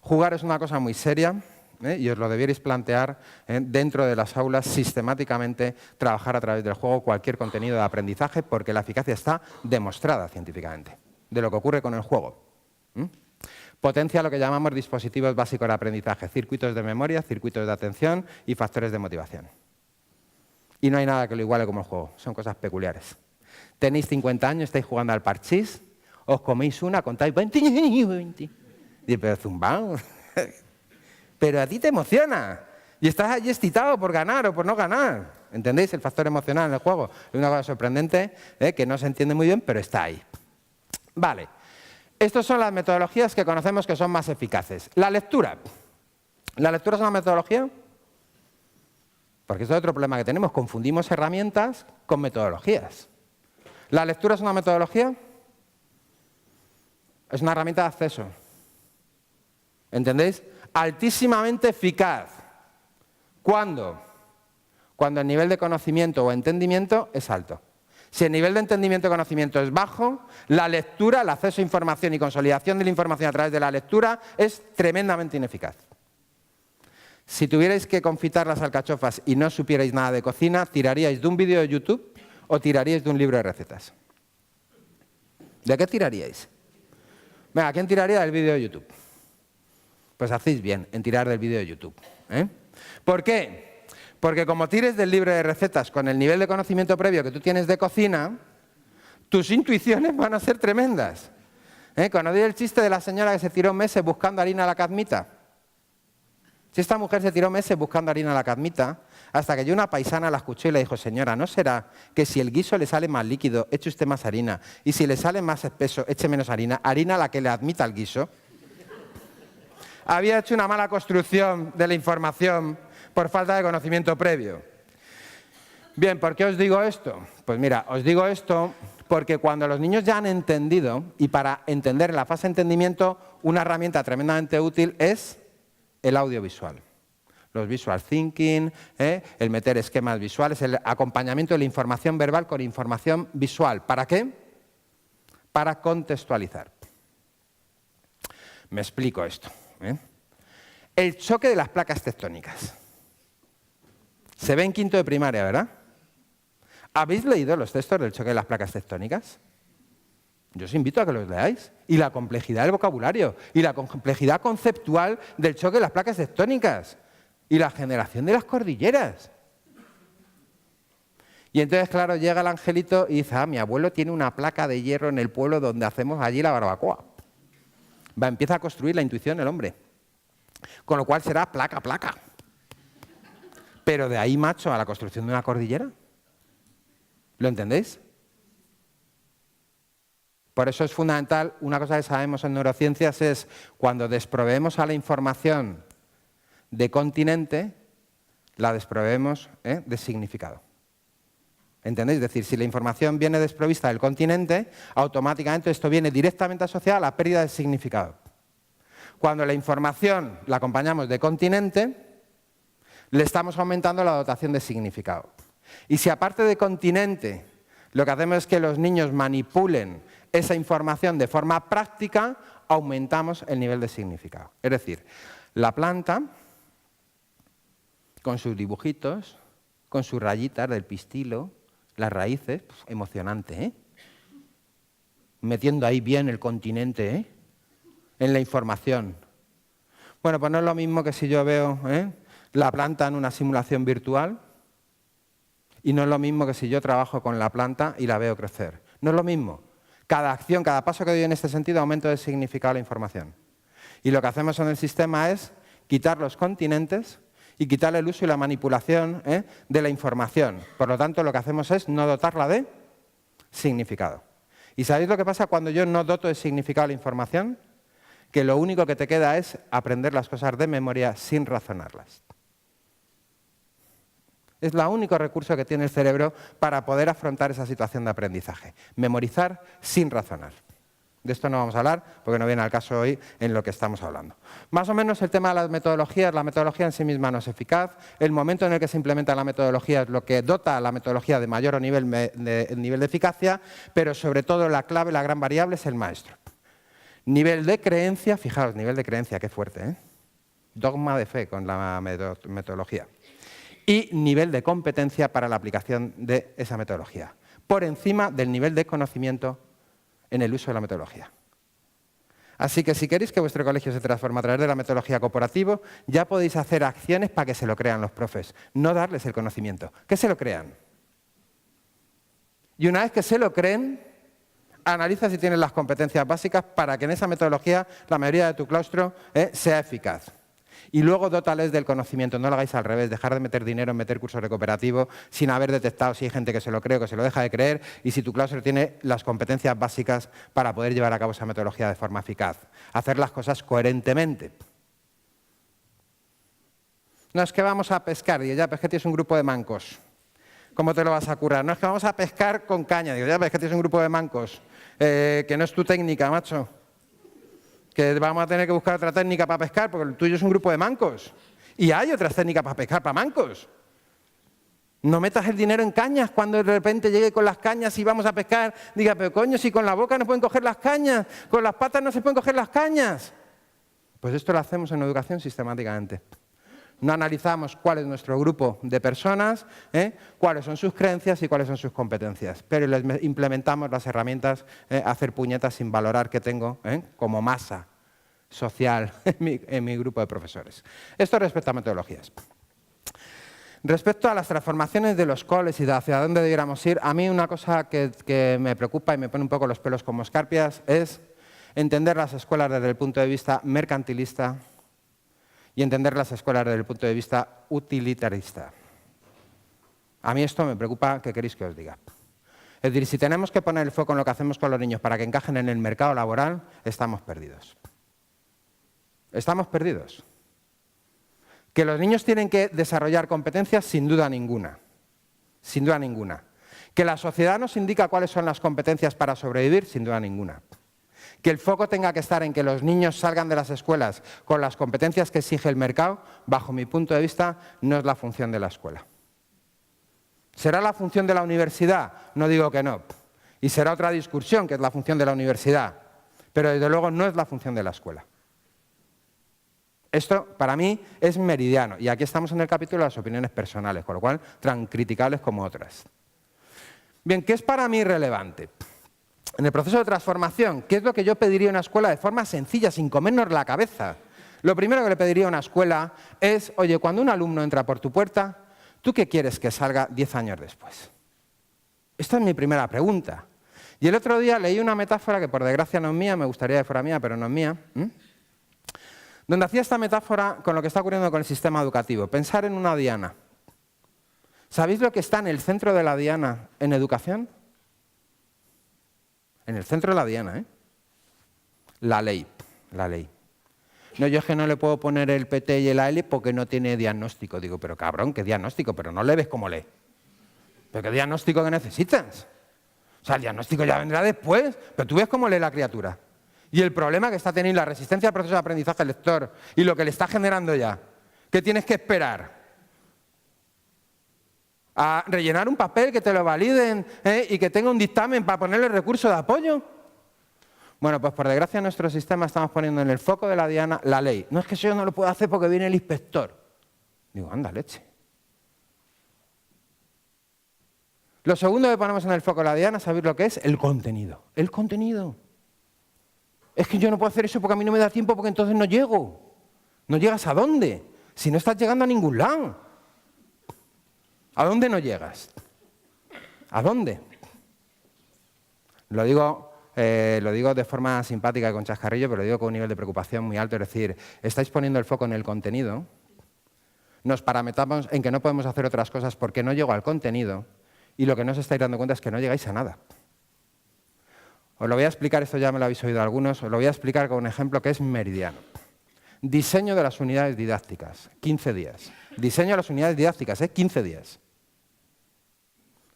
Jugar es una cosa muy seria y os lo debierais plantear dentro de las aulas sistemáticamente, trabajar a través del juego cualquier contenido de aprendizaje porque la eficacia está demostrada científicamente de lo que ocurre con el juego. Potencia lo que llamamos dispositivos básicos de aprendizaje, circuitos de memoria, circuitos de atención y factores de motivación. Y no hay nada que lo iguale como el juego, son cosas peculiares. Tenéis 50 años, estáis jugando al parchís, os coméis una, contáis 20, y pero zumbao, pero a ti te emociona y estás allí excitado por ganar o por no ganar. ¿Entendéis? El factor emocional en el juego es una cosa sorprendente que no se entiende muy bien, pero está ahí. Vale. Estas son las metodologías que conocemos que son más eficaces. La lectura. ¿La lectura es una metodología? Porque esto es otro problema que tenemos. Confundimos herramientas con metodologías. ¿La lectura es una metodología? Es una herramienta de acceso. ¿Entendéis? Altísimamente eficaz. ¿Cuándo? Cuando el nivel de conocimiento o entendimiento es alto. Si el nivel de entendimiento y conocimiento es bajo, la lectura, el acceso a información y consolidación de la información a través de la lectura es tremendamente ineficaz. Si tuvierais que confitar las alcachofas y no supierais nada de cocina, ¿tiraríais de un vídeo de YouTube o tiraríais de un libro de recetas? ¿De qué tiraríais? Venga, ¿quién tiraría del vídeo de YouTube? Pues hacéis bien en tirar del vídeo de YouTube. ¿Por qué? Porque como tires del libro de recetas con el nivel de conocimiento previo que tú tienes de cocina, tus intuiciones van a ser tremendas. ¿Conocéis el chiste de la señora que se tiró meses buscando harina a la cadmita? Si esta mujer se tiró meses buscando harina a la cadmita, hasta que yo una paisana la escuchó y le dijo, señora, ¿no será que si el guiso le sale más líquido, eche usted más harina? Y si le sale más espeso, eche menos harina, harina a la que le admita el guiso. Había hecho una mala construcción de la información por falta de conocimiento previo. Bien, ¿por qué os digo esto? Pues mira, os digo esto porque cuando los niños ya han entendido, y para entender en la fase de entendimiento, una herramienta tremendamente útil es el audiovisual. Los visual thinking, el meter esquemas visuales, el acompañamiento de la información verbal con información visual. ¿Para qué? Para contextualizar. Me explico esto. El choque de las placas tectónicas. Se ve en quinto de primaria, ¿verdad? ¿Habéis leído los textos del choque de las placas tectónicas? Yo os invito a que los leáis. Y la complejidad del vocabulario, y la complejidad conceptual del choque de las placas tectónicas, y la generación de las cordilleras. Y entonces, claro, llega el angelito y dice, mi abuelo tiene una placa de hierro en el pueblo donde hacemos allí la barbacoa. Empieza a construir la intuición el hombre. Con lo cual será placa, placa. Pero de ahí, macho, a la construcción de una cordillera. ¿Lo entendéis? Por eso es fundamental, una cosa que sabemos en neurociencias es cuando desproveemos a la información de continente, la desproveemos de significado. ¿Entendéis? Es decir, si la información viene desprovista del continente, automáticamente esto viene directamente asociado a la pérdida de significado. Cuando la información la acompañamos de continente, le estamos aumentando la dotación de significado. Y si aparte de continente, lo que hacemos es que los niños manipulen esa información de forma práctica, aumentamos el nivel de significado. Es decir, la planta, con sus dibujitos, con sus rayitas del pistilo, las raíces, pues, emocionante, metiendo ahí bien el continente, en la información. Bueno, pues no es lo mismo que si yo veo la planta en una simulación virtual, y no es lo mismo que si yo trabajo con la planta y la veo crecer. No es lo mismo. Cada acción, cada paso que doy en este sentido, aumento de significado a la información. Y lo que hacemos en el sistema es quitar los continentes y quitarle el uso y la manipulación de la información. Por lo tanto, lo que hacemos es no dotarla de significado. ¿Y sabéis lo que pasa cuando yo no doto de significado a la información? Que lo único que te queda es aprender las cosas de memoria sin razonarlas. Es el único recurso que tiene el cerebro para poder afrontar esa situación de aprendizaje. Memorizar sin razonar. De esto no vamos a hablar porque no viene al caso hoy en lo que estamos hablando. Más o menos el tema de las metodologías. La metodología en sí misma no es eficaz. El momento en el que se implementa la metodología es lo que dota a la metodología de mayor nivel de eficacia, pero sobre todo la clave, la gran variable es el maestro. Nivel de creencia, fijaos, nivel de creencia, qué fuerte, Dogma de fe con la metodología. Y nivel de competencia para la aplicación de esa metodología, por encima del nivel de conocimiento en el uso de la metodología. Así que si queréis que vuestro colegio se transforme a través de la metodología corporativa, ya podéis hacer acciones para que se lo crean los profes, no darles el conocimiento, que se lo crean. Y una vez que se lo creen, analiza si tienen las competencias básicas para que en esa metodología la mayoría de tu claustro sea eficaz. Y luego dótales del conocimiento, no lo hagáis al revés, dejar de meter dinero en meter cursos de cooperativo sin haber detectado si hay gente que se lo cree o que se lo deja de creer y si tu claustro tiene las competencias básicas para poder llevar a cabo esa metodología de forma eficaz. Hacer las cosas coherentemente. No es que vamos a pescar, digo, ya, pero es que tienes un grupo de mancos. ¿Cómo te lo vas a currar? No es que vamos a pescar con caña, digo, ya, pero es que tienes un grupo de mancos, que no es tu técnica, macho. Que vamos a tener que buscar otra técnica para pescar, porque el tuyo es un grupo de mancos. Y hay otras técnicas para pescar, para mancos. No metas el dinero en cañas cuando de repente llegue con las cañas y vamos a pescar. Diga, pero coño, si con la boca no pueden coger las cañas, con las patas no se pueden coger las cañas. Pues esto lo hacemos en educación sistemáticamente. No analizamos cuál es nuestro grupo de personas, cuáles son sus creencias y cuáles son sus competencias. Pero les implementamos las herramientas a hacer puñetas sin valorar qué tengo como masa social en mi grupo de profesores. Esto respecto a metodologías. Respecto a las transformaciones de los coles y de hacia dónde debiéramos ir, a mí una cosa que me preocupa y me pone un poco los pelos como escarpias es entender las escuelas desde el punto de vista mercantilista y entender las escuelas desde el punto de vista utilitarista. A mí esto me preocupa, ¿qué queréis que os diga? Es decir, si tenemos que poner el foco en lo que hacemos con los niños para que encajen en el mercado laboral, estamos perdidos. Estamos perdidos. Que los niños tienen que desarrollar competencias, sin duda ninguna. Sin duda ninguna. Que la sociedad nos indica cuáles son las competencias para sobrevivir, sin duda ninguna. Que el foco tenga que estar en que los niños salgan de las escuelas con las competencias que exige el mercado, bajo mi punto de vista, no es la función de la escuela. ¿Será la función de la universidad? No digo que no. Y será otra discusión, que es la función de la universidad. Pero desde luego no es la función de la escuela. Esto, para mí, es meridiano. Y aquí estamos en el capítulo de las opiniones personales, con lo cual, tan criticables como otras. Bien, ¿qué es para mí relevante? En el proceso de transformación, ¿qué es lo que yo pediría a una escuela de forma sencilla, sin comernos la cabeza? Lo primero que le pediría a una escuela es, oye, cuando un alumno entra por tu puerta, ¿tú qué quieres que salga 10 años después? Esta es mi primera pregunta. Y el otro día leí una metáfora que por desgracia no es mía, me gustaría que fuera mía, pero no es mía, donde hacía esta metáfora con lo que está ocurriendo con el sistema educativo. Pensar en una diana. ¿Sabéis lo que está en el centro de la diana en educación? En el centro de la diana, La ley. La ley. No, yo es que no le puedo poner el PT y el AL porque no tiene diagnóstico. Digo, pero cabrón, ¿qué diagnóstico? Pero no le ves como lee. ¿Pero qué diagnóstico que necesitas? O sea, el diagnóstico ya vendrá después, pero tú ves cómo lee la criatura. Y el problema que está teniendo la resistencia al proceso de aprendizaje lector y lo que le está generando ya, ¿qué tienes que esperar? ¿A rellenar un papel que te lo validen y que tenga un dictamen para ponerle recurso de apoyo? Bueno, pues por desgracia en nuestro sistema estamos poniendo en el foco de la diana la ley. No es que eso yo no lo puedo hacer porque viene el inspector. Digo, anda, leche. Lo segundo que ponemos en el foco de la diana, ¿sabéis lo que es? El contenido. El contenido. Es que yo no puedo hacer eso porque a mí no me da tiempo porque entonces no llego. ¿No llegas a dónde? Si no estás llegando a ningún lado. ¿A dónde no llegas? ¿A dónde? Lo digo de forma simpática y con chascarrillo, pero lo digo con un nivel de preocupación muy alto. Es decir, estáis poniendo el foco en el contenido, nos parametramos en que no podemos hacer otras cosas porque no llego al contenido y lo que no os estáis dando cuenta es que no llegáis a nada. Os lo voy a explicar, esto ya me lo habéis oído algunos, os lo voy a explicar con un ejemplo que es meridiano. Diseño de las unidades didácticas, 15 días. Diseño de las unidades didácticas, 15 días.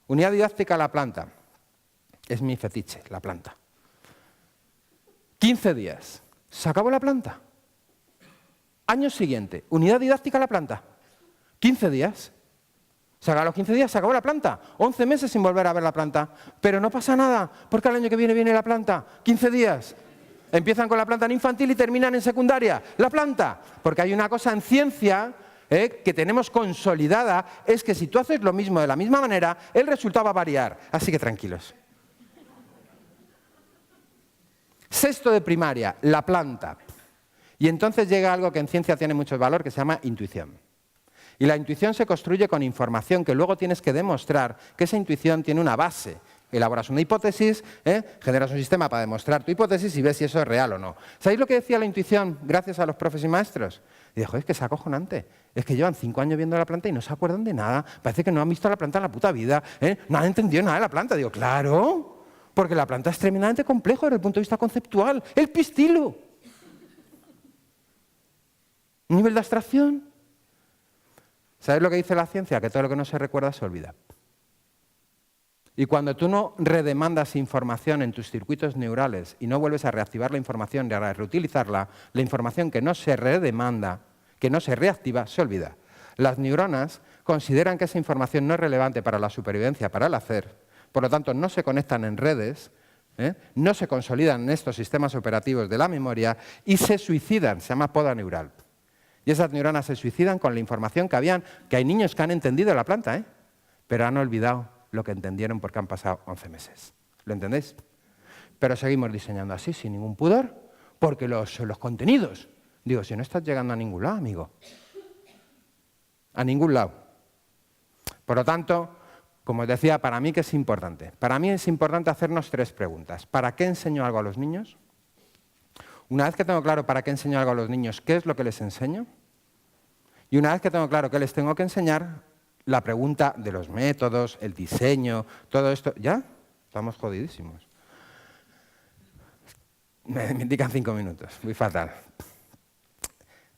Unidad didáctica, la planta. Es mi fetiche, la planta. 15 días. ¿Se acabó la planta? Año siguiente, unidad didáctica, la planta. 15 días. Se acabó los 15 días, se acabó la planta. 11 meses sin volver a ver la planta. Pero no pasa nada, porque al año que viene la planta. 15 días. Empiezan con la planta en infantil y terminan en secundaria. La planta. Porque hay una cosa en ciencia que tenemos consolidada, es que si tú haces lo mismo de la misma manera, el resultado va a variar. Así que tranquilos. Sexto de primaria, la planta. Y entonces llega algo que en ciencia tiene mucho valor, que se llama intuición. Y la intuición se construye con información que luego tienes que demostrar que esa intuición tiene una base. Elaboras una hipótesis, generas un sistema para demostrar tu hipótesis y ves si eso es real o no. ¿Sabéis lo que decía la intuición gracias a los profes y maestros? Y dijo, es que es acojonante. Es que llevan 5 años viendo la planta y no se acuerdan de nada. Parece que no han visto la planta en la puta vida. No han entendido nada de la planta. Digo, claro, porque la planta es tremendamente complejo desde el punto de vista conceptual. El pistilo. Un nivel de abstracción. ¿Sabéis lo que dice la ciencia? Que todo lo que no se recuerda se olvida. Y cuando tú no redemandas información en tus circuitos neurales y no vuelves a reactivar la información y a reutilizarla, la información que no se redemanda, que no se reactiva, se olvida. Las neuronas consideran que esa información no es relevante para la supervivencia, para el hacer, por lo tanto no se conectan en redes, no se consolidan en estos sistemas operativos de la memoria y se suicidan, se llama poda neural. Y esas neuronas se suicidan con la información que habían, que hay niños que han entendido la planta, pero han olvidado lo que entendieron porque han pasado 11 meses. ¿Lo entendéis? Pero seguimos diseñando así, sin ningún pudor, porque los contenidos... Digo, si no estás llegando a ningún lado, amigo. A ningún lado. Por lo tanto, como os decía, para mí, ¿qué es importante? Para mí es importante hacernos 3 preguntas. ¿Para qué enseño algo a los niños? una vez que tengo claro para qué enseño algo a los niños, ¿qué es lo que les enseño? Y una vez que tengo claro qué les tengo que enseñar, la pregunta de los métodos, el diseño, todo esto, ¿ya? Estamos jodidísimos. Me indican 5 minutos, muy fatal.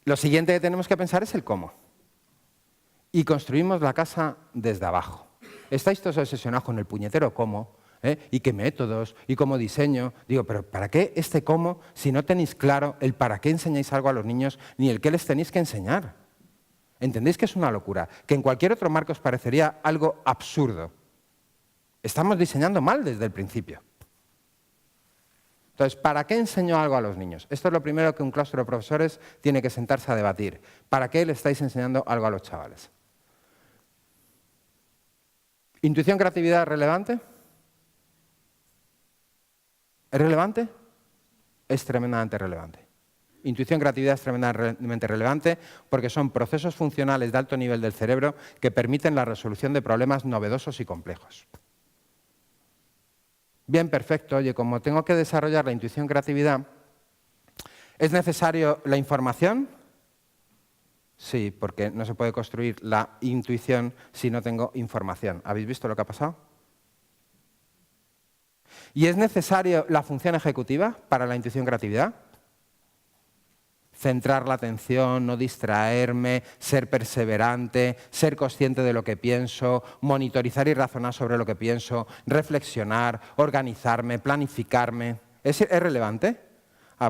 Lo siguiente que tenemos que pensar es el cómo. Y construimos la casa desde abajo. Estáis todos obsesionados con el puñetero cómo, y qué métodos, y cómo diseño. Digo, pero ¿para qué este cómo si no tenéis claro el para qué enseñáis algo a los niños ni el qué les tenéis que enseñar? ¿Entendéis que es una locura? Que en cualquier otro marco os parecería algo absurdo. Estamos diseñando mal desde el principio. Entonces, ¿para qué enseño algo a los niños? Esto es lo primero que un claustro de profesores tiene que sentarse a debatir. ¿Para qué le estáis enseñando algo a los chavales? ¿Intuición, creatividad es relevante? ¿Es relevante? Es tremendamente relevante. Intuición, creatividad es tremendamente relevante porque son procesos funcionales de alto nivel del cerebro que permiten la resolución de problemas novedosos y complejos. Bien, perfecto. Oye, como tengo que desarrollar la intuición, creatividad, ¿es necesario la información? Sí, porque no se puede construir la intuición si no tengo información. ¿Habéis visto lo que ha pasado? ¿Y es necesario la función ejecutiva para la intuición, creatividad? Centrar la atención, no distraerme, ser perseverante, ser consciente de lo que pienso, monitorizar y razonar sobre lo que pienso, reflexionar, organizarme, planificarme. ¿Es relevante?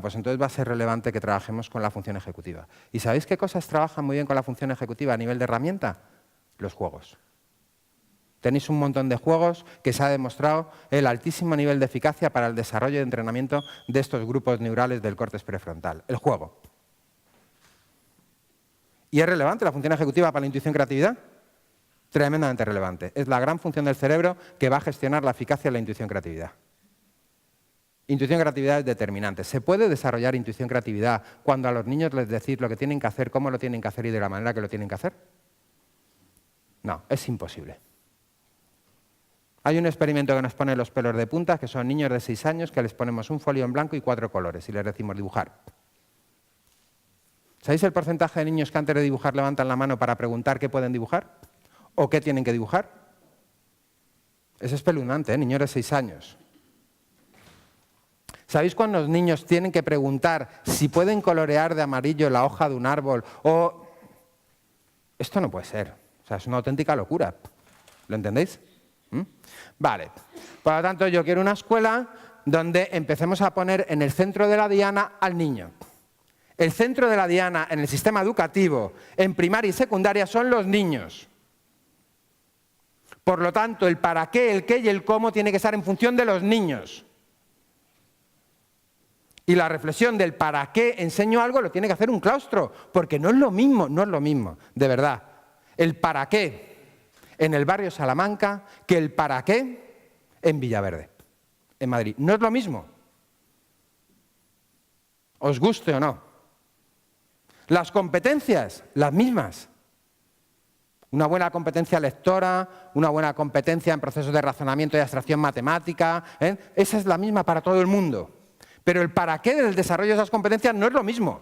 Pues entonces va a ser relevante que trabajemos con la función ejecutiva. ¿Y sabéis qué cosas trabajan muy bien con la función ejecutiva a nivel de herramienta? Los juegos. Tenéis un montón de juegos que se ha demostrado el altísimo nivel de eficacia para el desarrollo y entrenamiento de estos grupos neurales del córtex prefrontal. El juego. ¿Y es relevante la función ejecutiva para la intuición, creatividad? Tremendamente relevante. Es la gran función del cerebro que va a gestionar la eficacia de la intuición, creatividad. Intuición, creatividad es determinante. ¿Se puede desarrollar intuición, creatividad cuando a los niños les decís lo que tienen que hacer, cómo lo tienen que hacer y de la manera que lo tienen que hacer? No, es imposible. Hay un experimento que nos pone los pelos de punta, que son niños de 6 años que les ponemos un folio en blanco y 4 colores y les decimos dibujar. ¿Sabéis el porcentaje de niños que antes de dibujar levantan la mano para preguntar qué pueden dibujar? ¿O qué tienen que dibujar? Es espeluznante, niños de 6 años. ¿Sabéis cuando los niños tienen que preguntar si pueden colorear de amarillo la hoja de un árbol? O esto no puede ser. O sea, es una auténtica locura. ¿Lo entendéis? Vale. Por lo tanto, yo quiero una escuela donde empecemos a poner en el centro de la diana al niño. El centro de la diana en el sistema educativo, en primaria y secundaria, son los niños. Por lo tanto, el para qué, el qué y el cómo tiene que estar en función de los niños. Y la reflexión del para qué enseño algo lo tiene que hacer un claustro, porque no es lo mismo, de verdad, el para qué en el barrio Salamanca que el para qué en Villaverde, en Madrid. No es lo mismo. Os guste o no. Las competencias, las mismas. Una buena competencia lectora, una buena competencia en procesos de razonamiento y abstracción matemática, esa es la misma para todo el mundo. Pero el para qué del desarrollo de esas competencias no es lo mismo.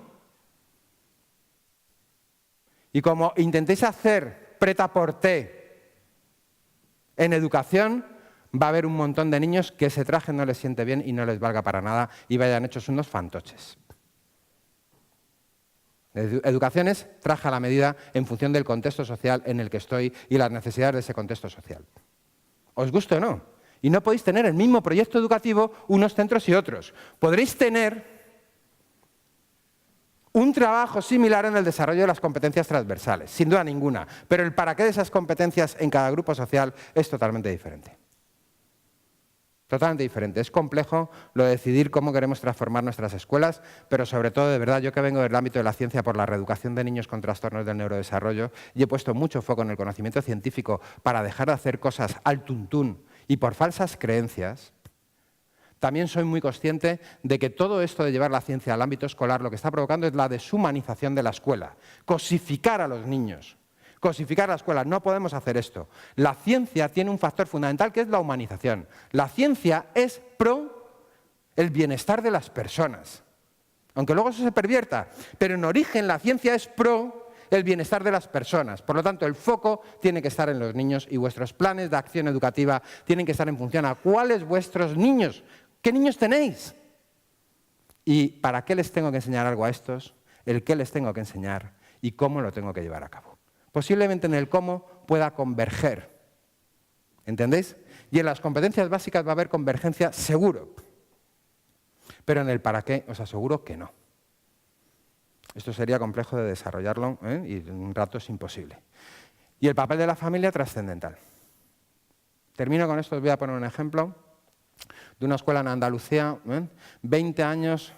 Y como intentéis hacer prêt-à-porter en educación, va a haber un montón de niños que ese traje no les siente bien y no les valga para nada y vayan hechos unos fantoches. Educación es traje a la medida en función del contexto social en el que estoy y las necesidades de ese contexto social. ¿Os guste o no? Y no podéis tener el mismo proyecto educativo unos centros y otros. Podréis tener un trabajo similar en el desarrollo de las competencias transversales, sin duda ninguna, pero el para qué de esas competencias en cada grupo social es totalmente diferente. Totalmente diferente. Es complejo lo de decidir cómo queremos transformar nuestras escuelas, pero sobre todo, de verdad, yo que vengo del ámbito de la ciencia por la reeducación de niños con trastornos del neurodesarrollo y he puesto mucho foco en el conocimiento científico para dejar de hacer cosas al tuntún y por falsas creencias, también soy muy consciente de que todo esto de llevar la ciencia al ámbito escolar lo que está provocando es la deshumanización de la escuela, cosificar a los niños. Cosificar la escuela. No podemos hacer esto. La ciencia tiene un factor fundamental que es la humanización. La ciencia es pro el bienestar de las personas. Aunque luego eso se pervierta. Pero en origen la ciencia es pro el bienestar de las personas. Por lo tanto, el foco tiene que estar en los niños y vuestros planes de acción educativa tienen que estar en función a cuáles vuestros niños. ¿Qué niños tenéis? ¿Y para qué les tengo que enseñar algo a estos? ¿El qué les tengo que enseñar? ¿Y cómo lo tengo que llevar a cabo? Posiblemente en el cómo pueda converger. ¿Entendéis? Y en las competencias básicas va a haber convergencia seguro. Pero en el para qué os aseguro que no. Esto sería complejo de desarrollarlo, y en un rato es imposible. Y el papel de la familia trascendental. Termino con esto, os voy a poner un ejemplo de una escuela en Andalucía, 20 años,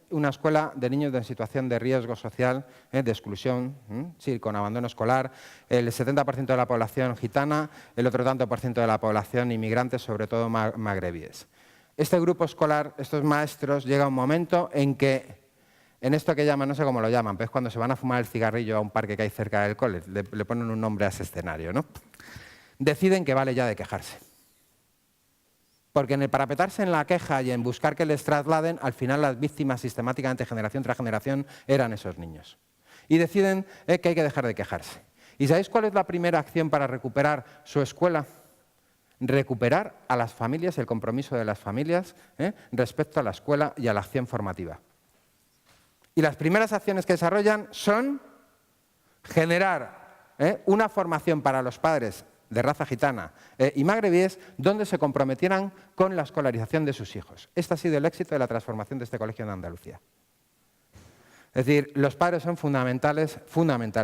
una escuela de niños en situación de riesgo social, de exclusión, sí, con abandono escolar, el 70% de la población gitana, el otro tanto por ciento de la población inmigrante, sobre todo magrebíes. Este grupo escolar, estos maestros, llega un momento en que, en esto que llaman, no sé cómo lo llaman, pero es cuando se van a fumar el cigarrillo a un parque que hay cerca del cole, le ponen un nombre a ese escenario, ¿no? Deciden que vale ya de quejarse. Porque en el parapetarse en la queja y en buscar que les trasladen, al final las víctimas sistemáticamente, generación tras generación, eran esos niños. Y deciden que hay que dejar de quejarse. ¿Y sabéis cuál es la primera acción para recuperar su escuela? Recuperar a las familias, el compromiso de las familias respecto a la escuela y a la acción formativa. Y las primeras acciones que desarrollan son generar una formación para los padres de raza gitana y magrebíes, donde se comprometieran con la escolarización de sus hijos. Este ha sido el éxito de la transformación de este colegio en Andalucía. Es decir, los padres son fundamentales,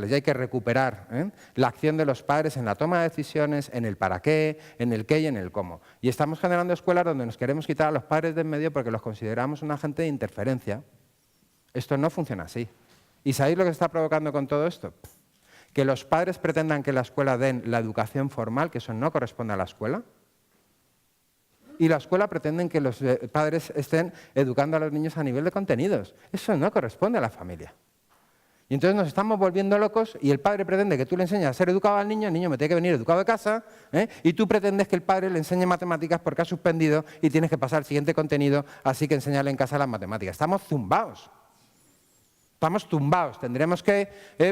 y hay que recuperar la acción de los padres en la toma de decisiones, en el para qué, en el qué y en el cómo. Y estamos generando escuelas donde nos queremos quitar a los padres de en medio porque los consideramos un agente de interferencia. Esto no funciona así. ¿Y sabéis lo que se está provocando con todo esto? Que los padres pretendan que la escuela den la educación formal, que eso no corresponde a la escuela, y la escuela pretende que los padres estén educando a los niños a nivel de contenidos. Eso no corresponde a la familia. Y entonces nos estamos volviendo locos y el padre pretende que tú le enseñes a ser educado al niño, el niño me tiene que venir educado de casa, y tú pretendes que el padre le enseñe matemáticas porque ha suspendido y tienes que pasar al siguiente contenido, así que enseñarle en casa las matemáticas. Estamos zumbaos. Estamos tumbados, tendremos que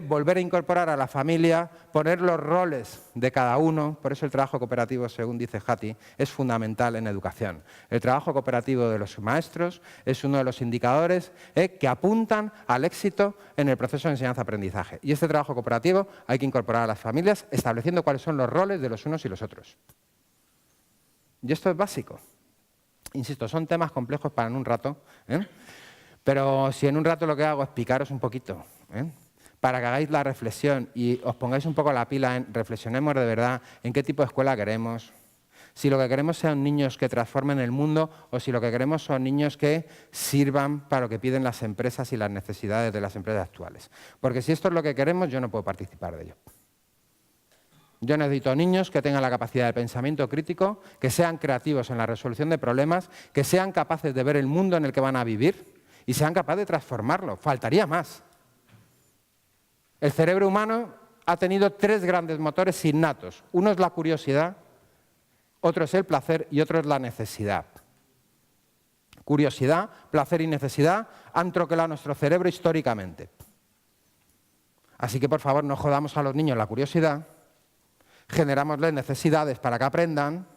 volver a incorporar a la familia, poner los roles de cada uno, por eso el trabajo cooperativo, según dice Hati, es fundamental en educación. El trabajo cooperativo de los maestros es uno de los indicadores que apuntan al éxito en el proceso de enseñanza-aprendizaje. Y este trabajo cooperativo hay que incorporar a las familias estableciendo cuáles son los roles de los unos y los otros. Y esto es básico. Insisto, son temas complejos para en un rato, pero si en un rato lo que hago es picaros un poquito, para que hagáis la reflexión y os pongáis un poco la pila en reflexionemos de verdad en qué tipo de escuela queremos, si lo que queremos sean niños que transformen el mundo o si lo que queremos son niños que sirvan para lo que piden las empresas y las necesidades de las empresas actuales. Porque si esto es lo que queremos, yo no puedo participar de ello. Yo necesito niños que tengan la capacidad de pensamiento crítico, que sean creativos en la resolución de problemas, que sean capaces de ver el mundo en el que van a vivir y sean capaces de transformarlo. Faltaría más. El cerebro humano ha tenido 3 grandes motores innatos. Uno es la curiosidad, otro es el placer y otro es la necesidad. Curiosidad, placer y necesidad han troquelado nuestro cerebro históricamente. Así que, por favor, no jodamos a los niños la curiosidad, generámosles necesidades para que aprendan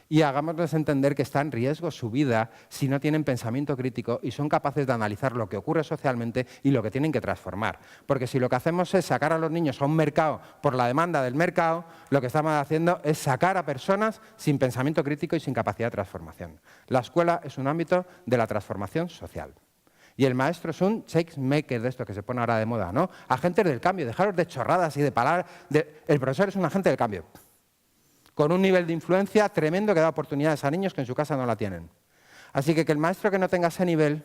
y hagámosles entender que está en riesgo su vida si no tienen pensamiento crítico y son capaces de analizar lo que ocurre socialmente y lo que tienen que transformar. Porque si lo que hacemos es sacar a los niños a un mercado por la demanda del mercado, lo que estamos haciendo es sacar a personas sin pensamiento crítico y sin capacidad de transformación. La escuela es un ámbito de la transformación social. Y el maestro es un change-maker de esto que se pone ahora de moda, ¿no? Agentes del cambio, dejaros de chorradas y de palabras. El profesor es un agente del cambio, con un nivel de influencia tremendo que da oportunidades a niños que en su casa no la tienen. Así que el maestro que no tenga ese nivel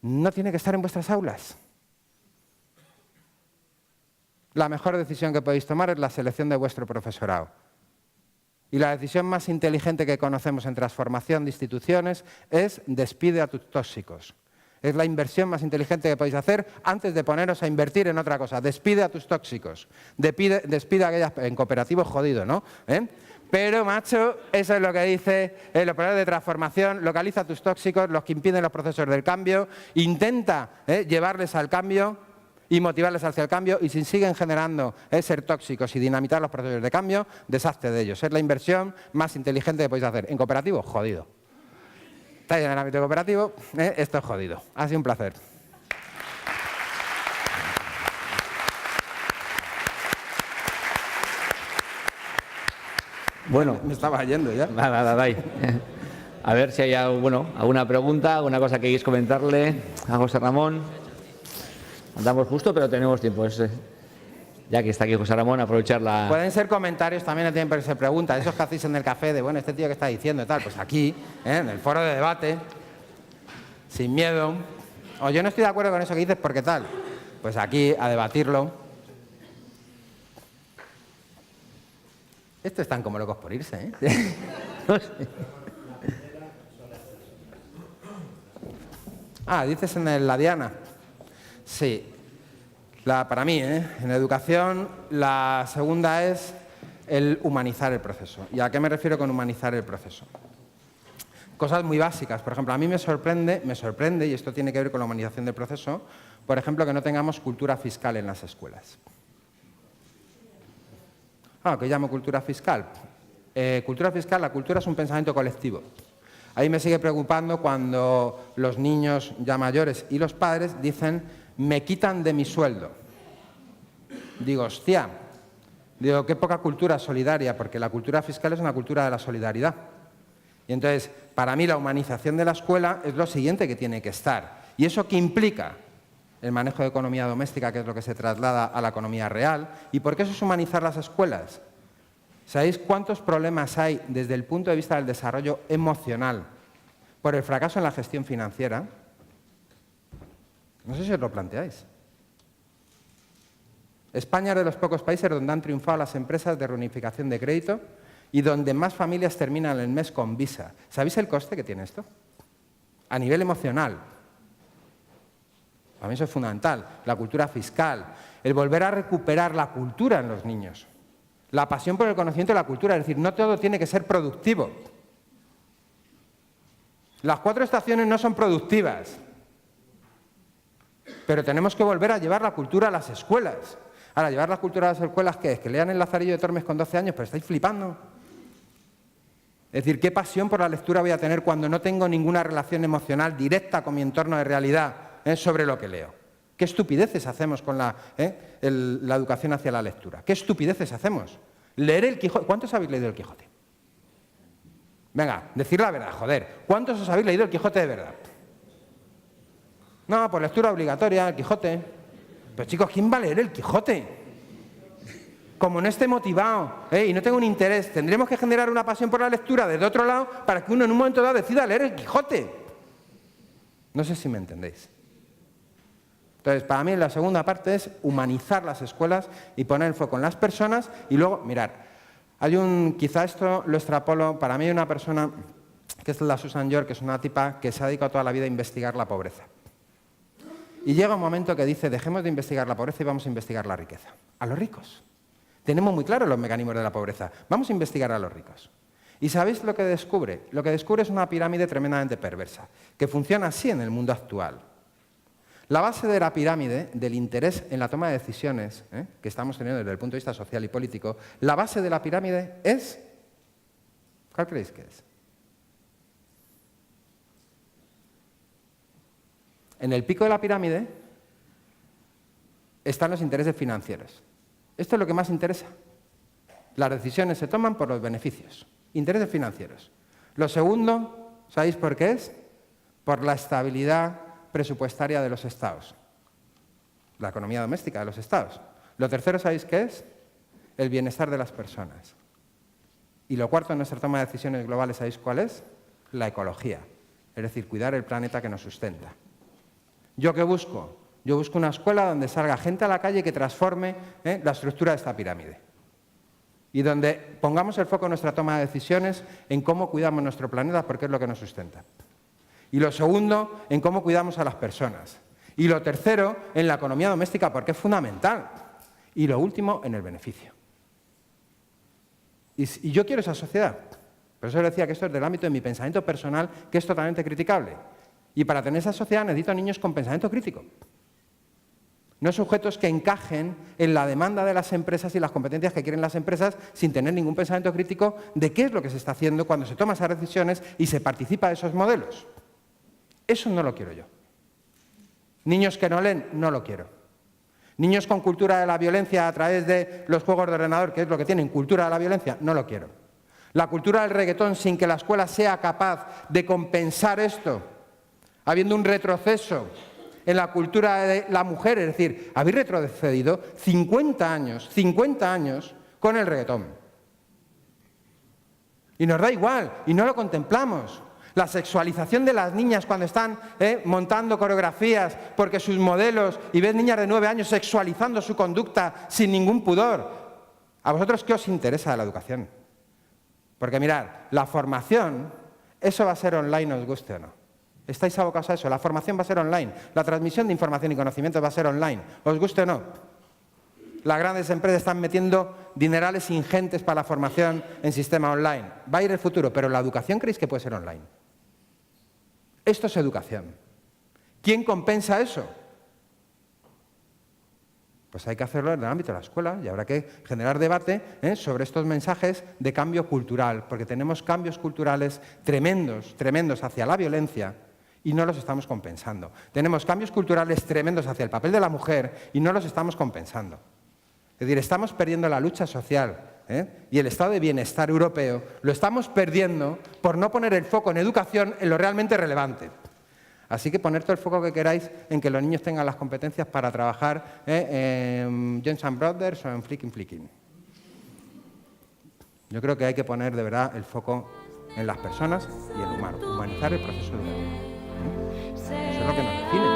no tiene que estar en vuestras aulas. La mejor decisión que podéis tomar es la selección de vuestro profesorado. Y la decisión más inteligente que conocemos en transformación de instituciones es despide a tus tóxicos. Es la inversión más inteligente que podéis hacer antes de poneros a invertir en otra cosa. Despide a tus tóxicos. Despide a aquellas en cooperativo jodido, ¿no? Pero, macho, eso es lo que dice los procesos de transformación. Localiza tus tóxicos, los que impiden los procesos del cambio. Intenta llevarles al cambio y motivarles hacia el cambio. Y si siguen generando ser tóxicos y dinamitar los procesos de cambio, deshazte de ellos. Es la inversión más inteligente que podéis hacer. En cooperativo, jodido. Estáis en el ámbito cooperativo, esto es jodido. Ha sido un placer. Bueno, Me estaba yendo ya. va. A ver si hay alguna pregunta, alguna cosa que queréis comentarle a José Ramón. Andamos justo, pero tenemos tiempo. Ya que está aquí José Ramón, aprovechar la... Pueden ser comentarios también, no tienen por qué ser preguntas. Esos que hacéis en el café de, bueno, este tío que está diciendo y tal. Pues aquí, en el foro de debate, sin miedo. O yo no estoy de acuerdo con eso que dices porque tal. Pues aquí, a debatirlo. Estos están como locos por irse, ¿eh? Dices en la Diana. Sí. Para mí, en educación, la segunda es el humanizar el proceso. ¿Y a qué me refiero con humanizar el proceso? Cosas muy básicas. Por ejemplo, a mí me sorprende, y esto tiene que ver con la humanización del proceso, por ejemplo, que no tengamos cultura fiscal en las escuelas. ¿Qué llamo cultura fiscal? Cultura fiscal, la cultura es un pensamiento colectivo. Ahí me sigue preocupando cuando los niños ya mayores y los padres dicen me quitan de mi sueldo. Digo, hostia, qué poca cultura solidaria, porque la cultura fiscal es una cultura de la solidaridad. Y entonces, para mí la humanización de la escuela es lo siguiente que tiene que estar. ¿Y eso qué implica? El manejo de economía doméstica, que es lo que se traslada a la economía real. ¿Y por qué eso es humanizar las escuelas? ¿Sabéis cuántos problemas hay desde el punto de vista del desarrollo emocional por el fracaso en la gestión financiera? No sé si os lo planteáis. España es de los pocos países donde han triunfado las empresas de reunificación de crédito y donde más familias terminan el mes con Visa. ¿Sabéis el coste que tiene esto? A nivel emocional. Para mí eso es fundamental. La cultura fiscal, el volver a recuperar la cultura en los niños. La pasión por el conocimiento y la cultura, es decir, no todo tiene que ser productivo. Las 4 estaciones no son productivas. Pero tenemos que volver a llevar la cultura a las escuelas. Ahora, llevar la cultura a las escuelas, ¿qué es? ¿Que lean el Lazarillo de Tormes con 12 años? Pero estáis flipando. Es decir, ¿qué pasión por la lectura voy a tener cuando no tengo ninguna relación emocional directa con mi entorno de realidad sobre lo que leo? ¿Qué estupideces hacemos con la educación hacia la lectura? ¿Qué estupideces hacemos? Leer el Quijote. ¿Cuántos habéis leído el Quijote? Venga, decir la verdad, joder. ¿Cuántos os habéis leído el Quijote de verdad? No, por lectura obligatoria, el Quijote. Pero chicos, ¿quién va a leer el Quijote? Como no esté motivado y no tenga un interés, tendremos que generar una pasión por la lectura desde otro lado para que uno en un momento dado decida leer el Quijote. No sé si me entendéis. Entonces, para mí la segunda parte es humanizar las escuelas y poner el foco en las personas y luego, mirad, quizá esto lo extrapolo, para mí hay una persona que es la Susan York, que es una tipa que se ha dedicado toda la vida a investigar la pobreza. Y llega un momento que dice, dejemos de investigar la pobreza y vamos a investigar la riqueza. A los ricos. Tenemos muy claros los mecanismos de la pobreza. Vamos a investigar a los ricos. ¿Y sabéis lo que descubre? Lo que descubre es una pirámide tremendamente perversa, que funciona así en el mundo actual. La base de la pirámide, del interés en la toma de decisiones, que estamos teniendo desde el punto de vista social y político, la base de la pirámide es... ¿Cuál creéis que es? En el pico de la pirámide están los intereses financieros. Esto es lo que más interesa. Las decisiones se toman por los beneficios. Intereses financieros. Lo segundo, ¿sabéis por qué es? Por la estabilidad presupuestaria de los estados. La economía doméstica de los estados. Lo tercero, ¿sabéis qué es? El bienestar de las personas. Y lo cuarto en nuestra toma de decisiones globales, ¿sabéis cuál es? La ecología. Es decir, cuidar el planeta que nos sustenta. ¿Yo qué busco? Yo busco una escuela donde salga gente a la calle que transforme la estructura de esta pirámide. Y donde pongamos el foco en nuestra toma de decisiones en cómo cuidamos nuestro planeta porque es lo que nos sustenta. Y lo segundo, en cómo cuidamos a las personas. Y lo tercero, en la economía doméstica porque es fundamental. Y lo último, en el beneficio. Y yo quiero esa sociedad. Por eso le decía que esto es del ámbito de mi pensamiento personal, que es totalmente criticable. Y para tener esa sociedad necesito niños con pensamiento crítico. No sujetos que encajen en la demanda de las empresas y las competencias que quieren las empresas sin tener ningún pensamiento crítico de qué es lo que se está haciendo cuando se toman esas decisiones y se participa de esos modelos. Eso no lo quiero yo. Niños que no leen, no lo quiero. Niños con cultura de la violencia a través de los juegos de ordenador, que es lo que tienen, cultura de la violencia, no lo quiero. La cultura del reggaetón sin que la escuela sea capaz de compensar esto, habiendo un retroceso en la cultura de la mujer, es decir, habéis retrocedido 50 años con el reggaetón. Y nos da igual, y no lo contemplamos. La sexualización de las niñas cuando están montando coreografías porque sus modelos, y ves niñas de 9 años sexualizando su conducta sin ningún pudor. ¿A vosotros qué os interesa de la educación? Porque mirad, la formación, eso va a ser online, os guste o no. ¿Estáis abocados a eso? La formación va a ser online. La transmisión de información y conocimiento va a ser online. ¿Os guste o no? Las grandes empresas están metiendo dinerales ingentes para la formación en sistema online. Va a ir el futuro, pero ¿la educación creéis que puede ser online? Esto es educación. ¿Quién compensa eso? Pues hay que hacerlo en el ámbito de la escuela y habrá que generar debate sobre estos mensajes de cambio cultural, porque tenemos cambios culturales tremendos, tremendos hacia la violencia y no los estamos compensando. Tenemos cambios culturales tremendos hacia el papel de la mujer y no los estamos compensando. Es decir, estamos perdiendo la lucha social y el estado de bienestar europeo, lo estamos perdiendo por no poner el foco en educación en lo realmente relevante. Así que poner todo el foco que queráis en que los niños tengan las competencias para trabajar en Johnson Brothers o en Flicking. Yo creo que hay que poner de verdad el foco en las personas y en el humano, humanizar el proceso educativo. Eso es lo que nos define.